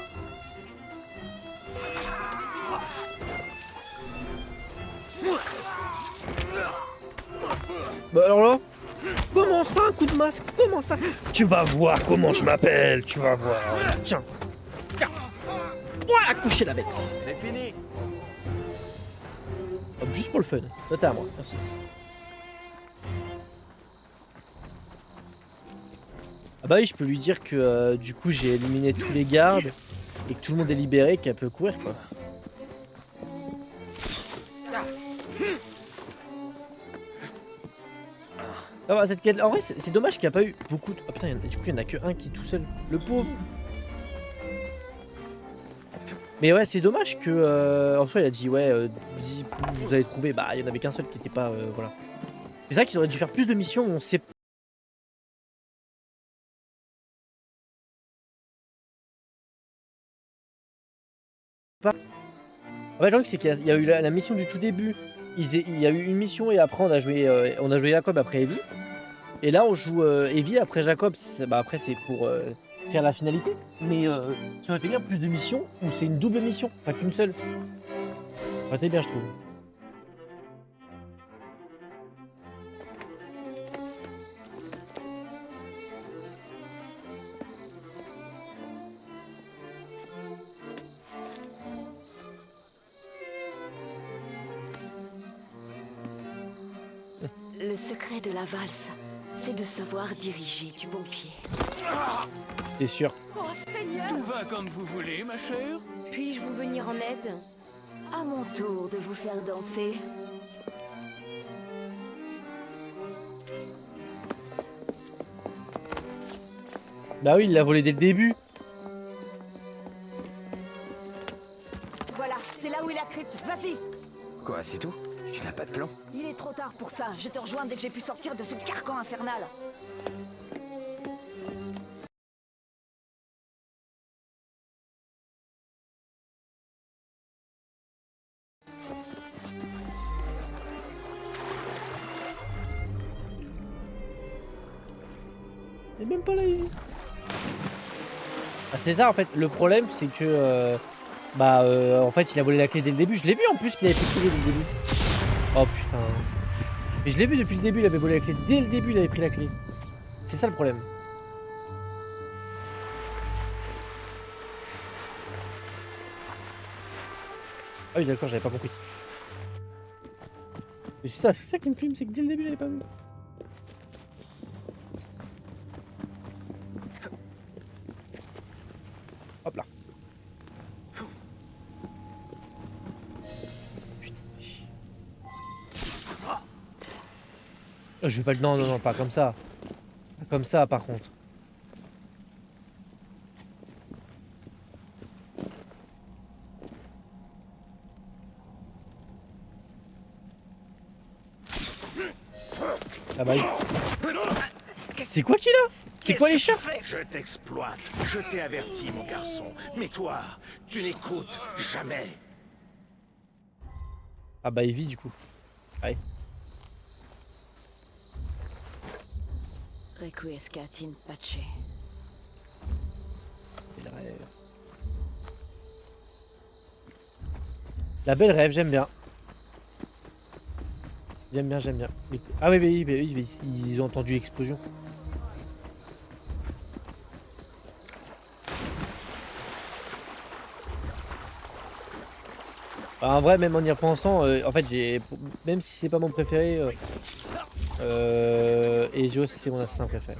Bah alors là, comment ça un coup de masque? Comment ça? Tu vas voir comment je m'appelle, tu vas voir. Tiens. Voilà, coucher la bête. C'est fini. Hop, juste pour le fun. Là t'es à moi, merci. Ah bah oui, je peux lui dire que du coup j'ai éliminé tous les gardes et que tout le monde est libéré, qu'elle peut courir quoi. Ah bah, cette quête, en vrai c'est dommage qu'il n'y a pas eu beaucoup de... Oh putain, du coup il n'y en a que un qui est tout seul, le pauvre. Mais ouais, c'est dommage que... en soi il a dit ouais, vous avez trouvé, bah il n'y en avait qu'un seul qui n'était pas... voilà. C'est ça qu'ils auraient dû faire plus de missions où on sait pas. En fait, le truc c'est qu'il y a eu la mission du tout début. Il y a eu une mission et après on a joué Jacob après Evie. Et là on joue Evie après Jacob. Bah après c'est pour faire la finalité. Mais ça aurait été bien plus de missions où c'est une double mission, pas qu'une seule. Ça aurait été bien je trouve. Le secret de la valse, c'est de savoir diriger du bon pied. C'était sûr. Oh Seigneur! Tout va comme vous voulez, ma chère. Puis-je vous venir en aide? À mon tour de vous faire danser. Bah oui, il l'a volé dès le début. Voilà, c'est là où est la crypte. Vas-y! Quoi, c'est tout? Tu n'as pas de plan? Il est trop tard pour ça. Je te rejoins dès que j'ai pu sortir de ce carcan infernal. Il est même pas là. Ah, c'est ça en fait. Le problème c'est que en fait il a volé la clé dès le début. Je l'ai vu en plus qu'il avait pris la clé dès le début. Oh putain. Mais je l'ai vu depuis le début, il avait volé la clé. Dès le début il avait pris la clé. C'est ça le problème. Ah oui d'accord, j'avais pas compris. Mais c'est ça qui me filme, c'est que dès le début j'avais pas vu. Hop là. Putain. Je vais pas le... Non, non, non, pas comme ça. Pas comme ça par contre. Ah bah... C'est quoi qu'il a? C'est quoi les chats? Je t'exploite. Je t'ai averti, mon garçon. Mais toi, tu n'écoutes jamais. Ah bah Evie du coup. Allez. Requiescat in pace. C'est le rêve. La belle rêve, j'aime bien. J'aime bien, j'aime bien. Ah oui, oui, ils ont entendu l'explosion. Bah, en vrai, même en y repensant, en fait, même si c'est pas mon préféré, Ezio c'est mon assassin préféré.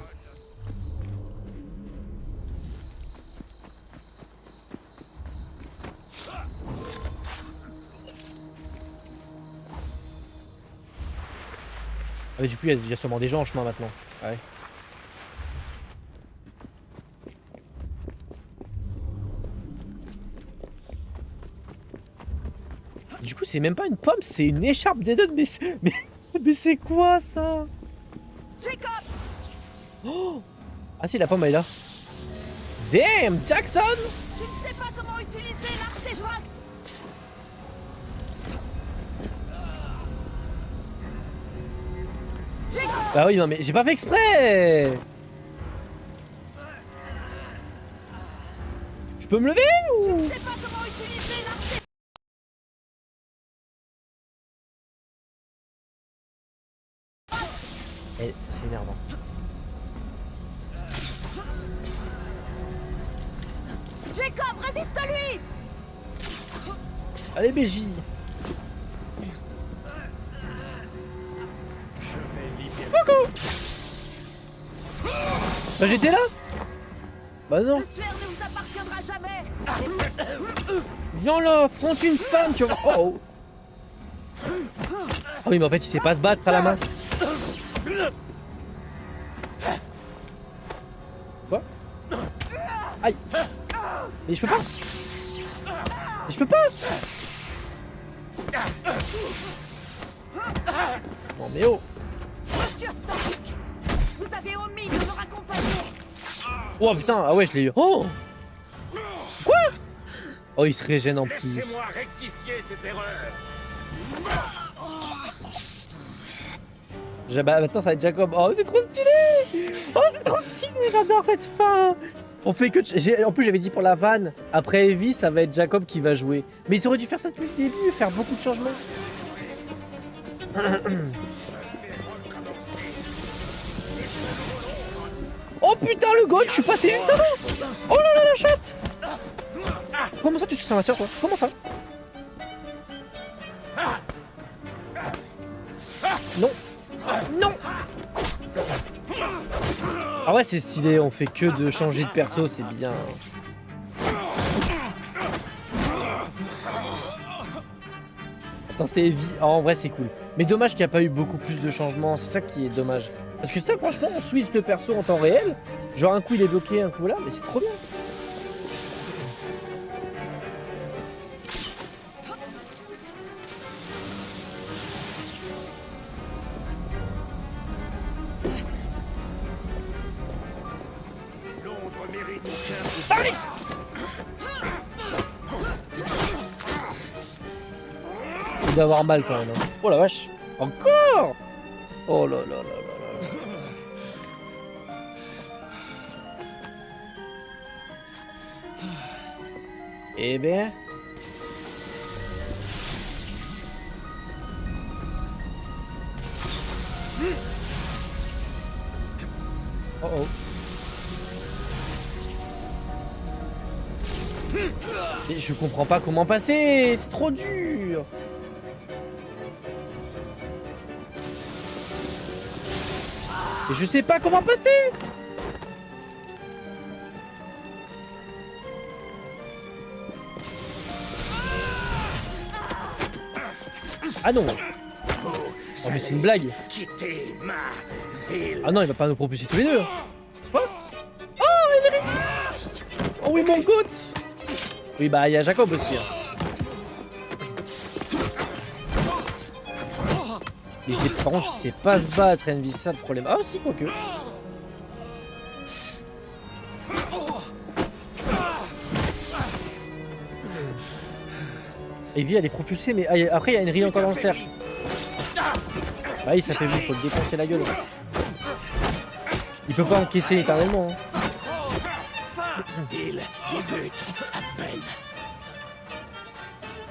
Ah, mais du coup, il y a sûrement des gens en chemin maintenant. Ouais. Du coup, c'est même pas une pomme, c'est une écharpe d'Eden. Mais c'est quoi ça? Oh, ah si, la pomme elle est là. Damn, Jackson! Je ne sais pas comment utiliser l'artefact. Bah oui, non mais j'ai pas fait exprès! Je peux me lever ou... Je ne sais pas comment utiliser l'artefact. Eh, c'est énervant. Jacob, résiste-lui! Allez, BJ! Coucou! Bah j'étais là? Bah non! Le suaire ne vous appartiendra jamais! Viens là, affronte une femme, tu vois! Oh! Ah oui, mais en fait, il sait pas se battre à la main. Quoi? Aïe! Mais je peux pas! Mais je peux pas! Non mais oh! Monsieur Stark, vous avez omis de me raccompagner! Oh putain, ah ouais, je l'ai eu. Oh! Quoi? Oh, il se régène en plus. Laissez-moi rectifier cette erreur. Bah attends, ça va être Jacob. Oh, c'est trop stylé! Oh, c'est trop stylé, j'adore cette fin! On fait que... En plus, j'avais dit pour la vanne, après Evie, ça va être Jacob qui va jouer. Mais ils auraient dû faire ça depuis le début, faire beaucoup de changements. Oh putain, le god, je suis passé juste avant! Oh là là, la chatte! Comment ça, tu te sens ma soeur, toi? Comment ça? Non! Non! Ah ouais, c'est stylé, on fait que de changer de perso, c'est bien. Attends, c'est Evie. Oh, en vrai, c'est cool. Mais dommage qu'il n'y a pas eu beaucoup plus de changements, c'est ça qui est dommage. Parce que ça, franchement, on switch le perso en temps réel. Genre, un coup il est bloqué, un coup là, mais c'est trop bien. Allez! Il doit avoir mal quand même. Hein. Oh la vache! Encore! Oh là là là là là. Eh ben. Oh oh. Et je comprends pas comment passer, c'est trop dur. Et je sais pas comment passer. Ah non. Oh mais c'est une blague. Ah non, il va pas nous propulser tous les deux. Quoi? Oh Henry. Oh oui mon goat. Oui bah il y a Jacob aussi. Hein. Mais c'est par contre il sait pas se battre Envy, c'est ça le problème. Ah aussi quoique. Evie elle est propulsée mais après il y a Henry encore dans le cercle. Bah oui ça fait vite, faut le défoncer la gueule. Il peut pas encaisser éternellement. Hein. Il débute à peine.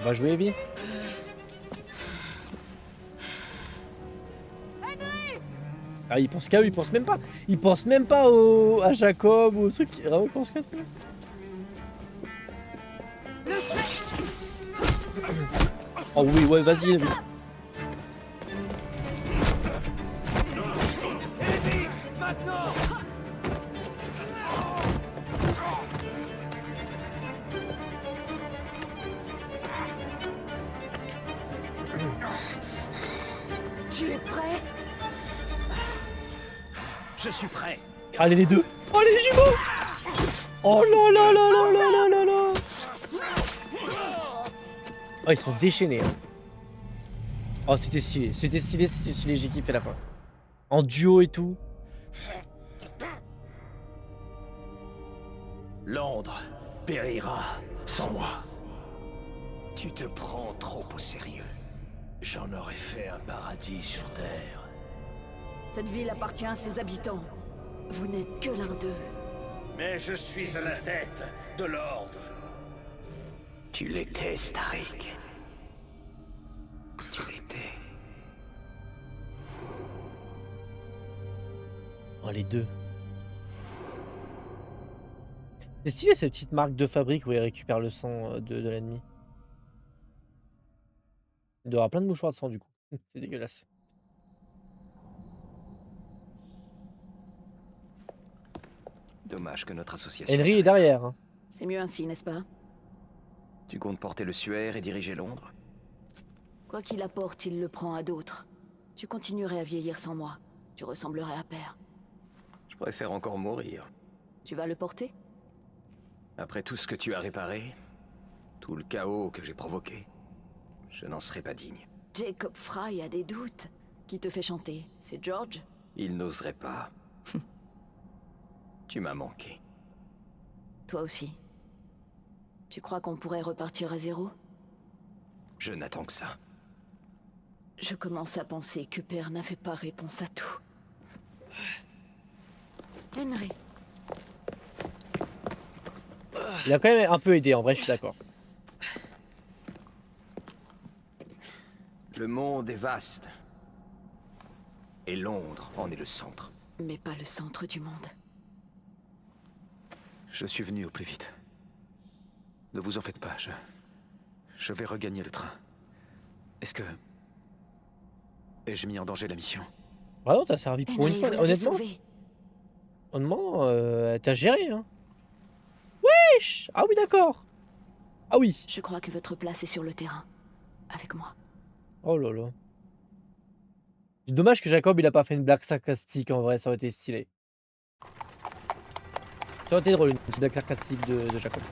On va jouer Evie. Ah il pense qu'à eux, il pense même pas. Il pense même pas à Jacob ou au truc. Vraiment il pense qu'à toi. Oh oui ouais vas-y Evie. Tu es prêt? Je suis prêt. Allez les deux. Oh les jumeaux. Oh là là là là là là là là. Oh ils sont déchaînés. Hein. Oh c'était stylé, j'ai kiffé la fin. En duo et tout. Londres périra sans moi. Tu te prends trop au sérieux. J'en aurais fait un paradis sur Terre. Cette ville appartient à ses habitants. Vous n'êtes que l'un d'eux. Mais je suis à la tête de l'ordre. Tu l'étais, Starik. Tu l'étais. Oh les deux. C'est stylé ces petites marques de fabrique où ils récupèrent le sang de l'ennemi. Il doit y avoir plein de mouchoirs de sang du coup. C'est dégueulasse. Dommage que notre association... Henry est derrière. Hein. C'est mieux ainsi, n'est-ce pas? Tu comptes porter le suaire et diriger Londres? Quoi qu'il apporte, il le prend à d'autres. Tu continuerais à vieillir sans moi. Tu ressemblerais à père. Je préfère encore mourir. Tu vas le porter? Après tout ce que tu as réparé, tout le chaos que j'ai provoqué, je n'en serais pas digne. Jacob Fry a des doutes. Qui te fait chanter? C'est George? Il n'oserait pas. Tu m'as manqué. Toi aussi. Tu crois qu'on pourrait repartir à zéro? Je n'attends que ça. Je commence à penser que Père n'a fait pas réponse à tout. Henry. Il a quand même un peu aidé, en vrai, je suis d'accord. Le monde est vaste. Et Londres en est le centre. Mais pas le centre du monde. Je suis venu au plus vite. Ne vous en faites pas, je vais regagner le train. Est-ce que... ai-je mis en danger la mission? Ah non, t'as servi pour une fois, honnêtement. Honnêtement, t'as géré, hein. Wesh! Ah oui, d'accord. Ah oui. Je crois que votre place est sur le terrain. Avec moi. Oh là là. C'est dommage que Jacob, il a pas fait une blague sarcastique, en vrai, ça aurait été stylé. Ça aurait été drôle, une petite blague sarcastique de Jacob.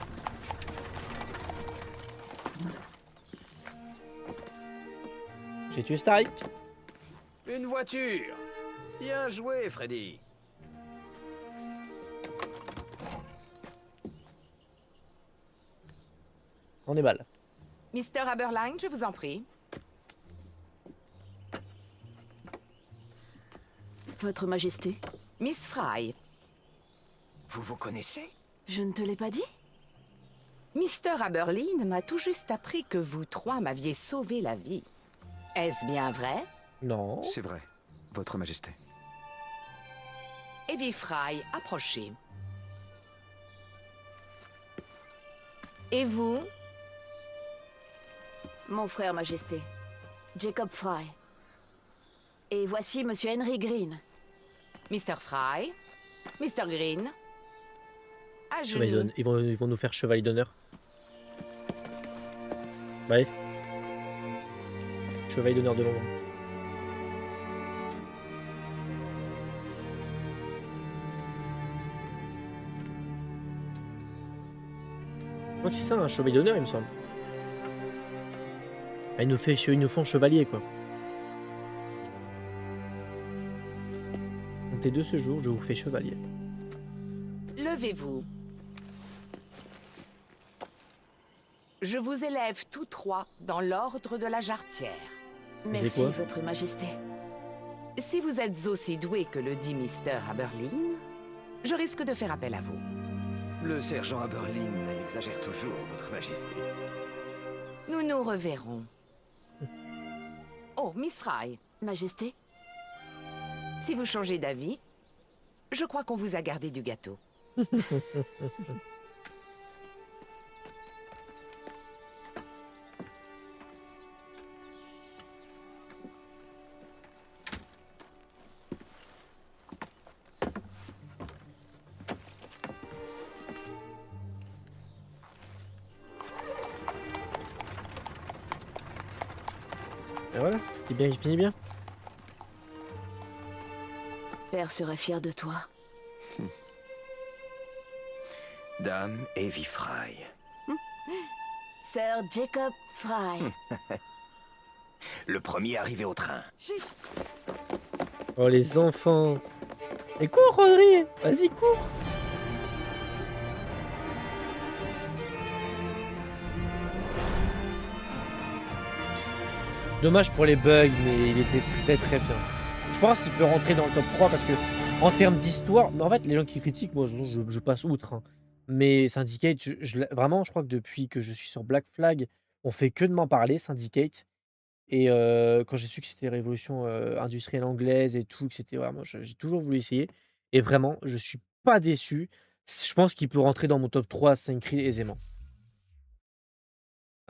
J'ai tué Starik. Une voiture. Bien joué, Freddy. On est mal. Mr. Aberline, je vous en prie. Votre Majesté. Miss Fry. Vous vous connaissez? Je ne te l'ai pas dit? Mr. Aberline m'a tout juste appris que vous trois m'aviez sauvé la vie. Est-ce bien vrai? Non. C'est vrai, Votre Majesté. Evie Fry, approchez. Et vous? Mon frère, Majesté. Jacob Fry. Et voici Monsieur Henry Green. Mr. Fry? Mr. Green? À Chevalier genoux. d'honneur. Ils vont nous faire chevalier d'honneur. Ouais. Chevalier d'honneur de l'ombre. Je crois que c'est ça, un chevalier d'honneur, il me semble. Ah, ils nous font chevalier, quoi. Comptez de ce jour, je vous fais chevalier. Levez-vous. Je vous élève tous trois dans l'ordre de la jarretière. Merci, quoi Votre Majesté. Si vous êtes aussi doué que le dit Mr. Aberlin, je risque de faire appel à vous. Le sergent Aberlin exagère toujours, Votre Majesté. Nous nous reverrons. Oh, Miss Fry, Majesté? si vous changez d'avis, je crois qu'on vous a gardé du gâteau. Et voilà, c'est bien, il finit bien. Père serait fier de toi. Dame Evie Fry. Sir Jacob Fry. Le premier arrivé au train. Oh, les enfants. Et cours, Rodri. Vas-y, cours. Dommage pour les bugs, mais il était très très bien. Je pense qu'il peut rentrer dans le top 3 parce que, en termes d'histoire, mais en fait, les gens qui critiquent, moi je passe outre. Hein. Mais Syndicate, vraiment, je crois que depuis que je suis sur Black Flag, on fait que de m'en parler, Syndicate. Et quand j'ai su que c'était révolution industrielle anglaise et tout, que c'était vraiment, j'ai toujours voulu essayer. Et vraiment, je suis pas déçu. Je pense qu'il peut rentrer dans mon top 3 Assassin's Creed aisément.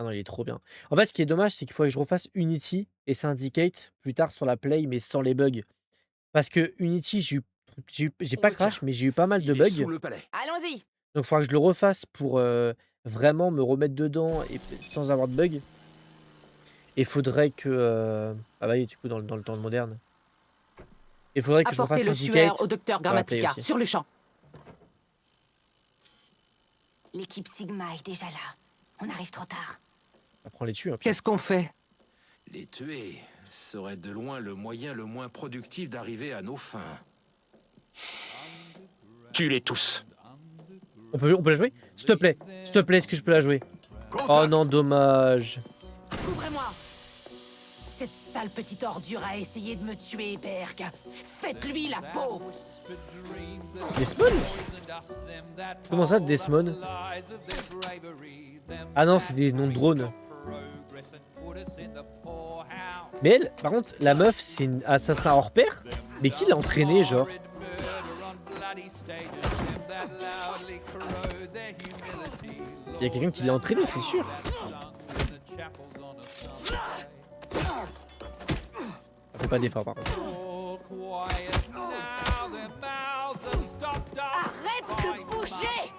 Ah non, il est trop bien. En fait, ce qui est dommage, c'est qu'il faudrait que je refasse Unity et Syndicate plus tard sur la Play, mais sans les bugs. Parce que Unity, j'ai pas crash, mais j'ai eu pas mal de bugs. Allons-y. Donc, il faudra que je le refasse pour vraiment me remettre dedans et sans avoir de bugs. Et il faudrait que. Ah bah oui, du coup, dans le temps moderne. Il faudrait que je refasse Apportez le Syndicate. suaire au docteur sur la Play Grammatica, aussi. sur le champ. L'équipe Sigma est déjà là. On arrive trop tard. Apprends les dessus. Hein, Qu'est-ce qu'on fait? Les tuer serait de loin le moyen le moins productif d'arriver à nos fins. Tue-les tous. On peut la jouer? S'il te plaît, est-ce que je peux la jouer? Oh non, dommage. Couvrez-moi. Cette sale petite ordure a essayé de me tuer, Berg. Faites-lui la peau. Desmond? Comment ça, Desmond? Ah non, c'est des noms de drones. Mais elle, par contre, la meuf, c'est une assassin hors pair? Mais qui l'a entraînée, genre? Il y a quelqu'un qui l'a entraînée, c'est sûr. Ça fait pas d'effort, par contre. Arrête de bouger.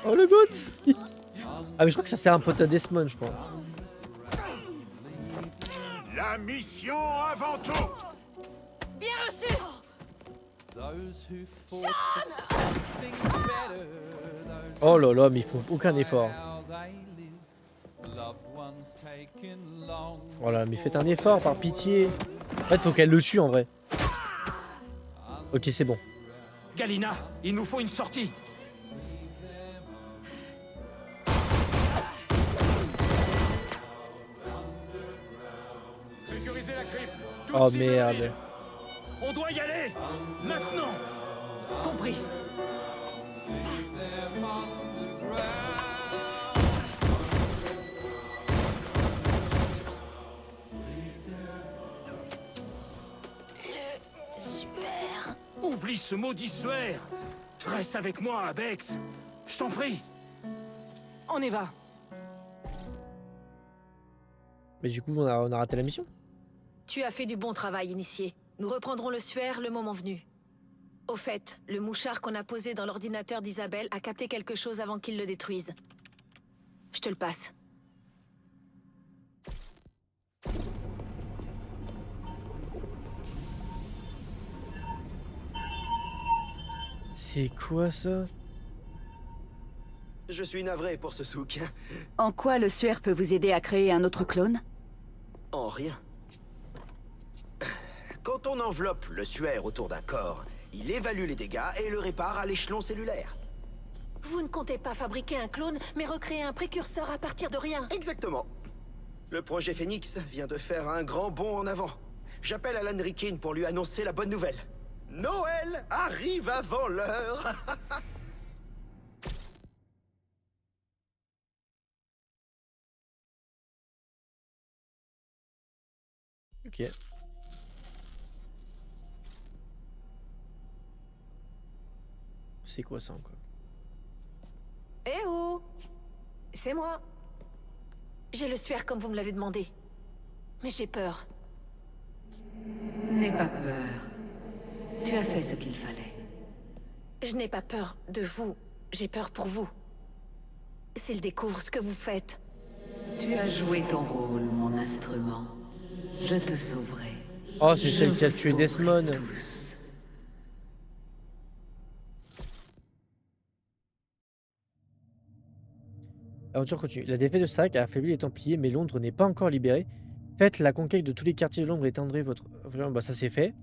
Oh le goût. Ah mais je crois que ça c'est un pote à Desmond, je crois. La mission avant tout. Bien reçu. Oh là là, mais ils font aucun effort. Oh là, mais faites un effort, par pitié. En fait, faut qu'elle le tue en vrai. Ok, c'est bon. Galina, il nous faut une sortie. Sécurisez la crypte. Oh merde. On doit y aller. Maintenant. Compris. Le suaire. détruis ce maudit suaire. Reste avec moi, Bex. Je t'en prie. On y va. Mais du coup, on a raté la mission. Tu as fait du bon travail, initié. Nous reprendrons le suaire le moment venu. Au fait, le mouchard qu'on a posé dans l'ordinateur d'Isabelle a capté quelque chose avant qu'il le détruise. Je te le passe. C'est quoi ça? Je suis navré pour ce souk. En quoi le suaire peut vous aider à créer un autre clone? En rien. Quand on enveloppe le suaire autour d'un corps, il évalue les dégâts et le répare à l'échelon cellulaire. Vous ne comptez pas fabriquer un clone, mais recréer un précurseur à partir de rien. Exactement. Le projet Phoenix vient de faire un grand bond en avant. J'appelle Alan Rickyn pour lui annoncer la bonne nouvelle. Noël arrive avant l'heure. Ok. C'est quoi ça encore? Eh oh! C'est moi. J'ai le suaire comme vous me l'avez demandé. Mais j'ai peur. N'aie pas peur. Tu as fait ce qu'il fallait. Je n'ai pas peur de vous. J'ai peur pour vous. S'il découvre ce que vous faites. Tu as joué ton rôle, mon instrument. Je te sauverai. Oh, c'est celle qui a tué Desmond. L'aventure continue. La défaite de Sac a affaibli les Templiers, mais Londres n'est pas encore libérée. Faites la conquête de tous les quartiers de Londres et étendrez votre... Bah, ça c'est fait.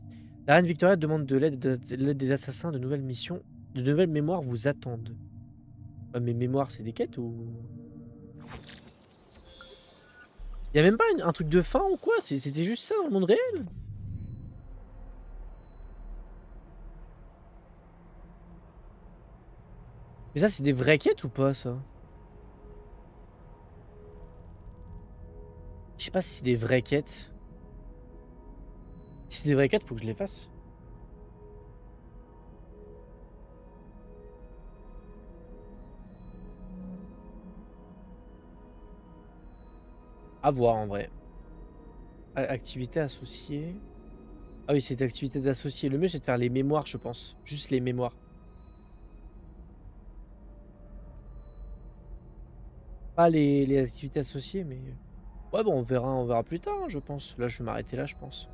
La reine Victoria demande de l'aide des assassins. De nouvelles missions, de nouvelles mémoires vous attendent. Mais mémoires, c'est des quêtes ou... Y a même pas un truc de fin ou quoi? C'était juste ça dans le monde réel? Mais ça, c'est des vraies quêtes ou pas, ça? Je sais pas si c'est des vraies quêtes. Si c'est des vraies quêtes, faut que je les fasse. À voir en vrai. Activité associée. Ah oui, c'est activité d'associé. Le mieux, c'est de faire les mémoires, je pense. Juste les mémoires. Pas les activités associées, mais... Ouais, bon, on verra plus tard, hein, je pense. Là, je vais m'arrêter là, je pense.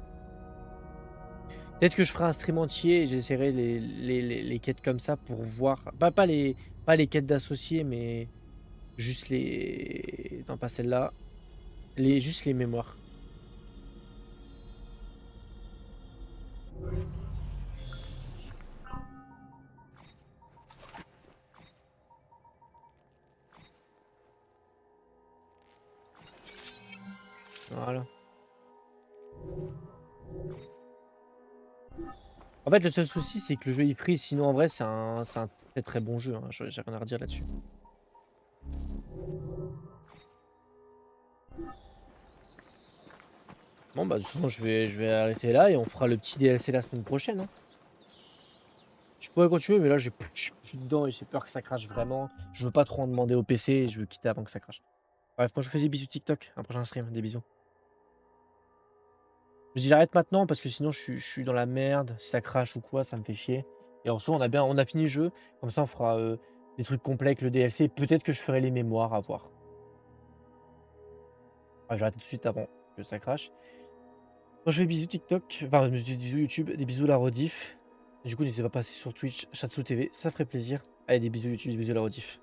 Peut-être que je ferai un stream entier et j'essaierai les quêtes comme ça pour voir... Pas les quêtes d'associés, mais... Juste les... Non, pas celle-là. Juste les mémoires. Voilà. En fait, le seul souci, c'est que le jeu est free. Sinon, en vrai, c'est un très très bon jeu. Hein. J'ai rien à redire là-dessus. Bon, bah, de toute façon, je vais arrêter là et on fera le petit DLC la semaine prochaine. Hein. Je pourrais continuer, mais là, je suis plus dedans et j'ai peur que ça crache vraiment. Je veux pas trop en demander au PC et je veux quitter avant que ça crache. Bref, moi, je vous fais des bisous TikTok. Un prochain stream. Des bisous. Je dis j'arrête maintenant parce que sinon je suis dans la merde. Si ça crache ou quoi, ça me fait chier. Et en soi, on a fini le jeu. Comme ça, on fera des trucs complets avec le DLC. Peut-être que je ferai les mémoires à voir. Ouais, je vais arrêter tout de suite avant que ça crache. Moi, je fais bisous TikTok. Enfin, des bisous YouTube, des bisous la rediff. Du coup, n'hésitez pas à passer sur Twitch, Chatsu TV. Ça ferait plaisir. Allez, des bisous YouTube, des bisous la rediff.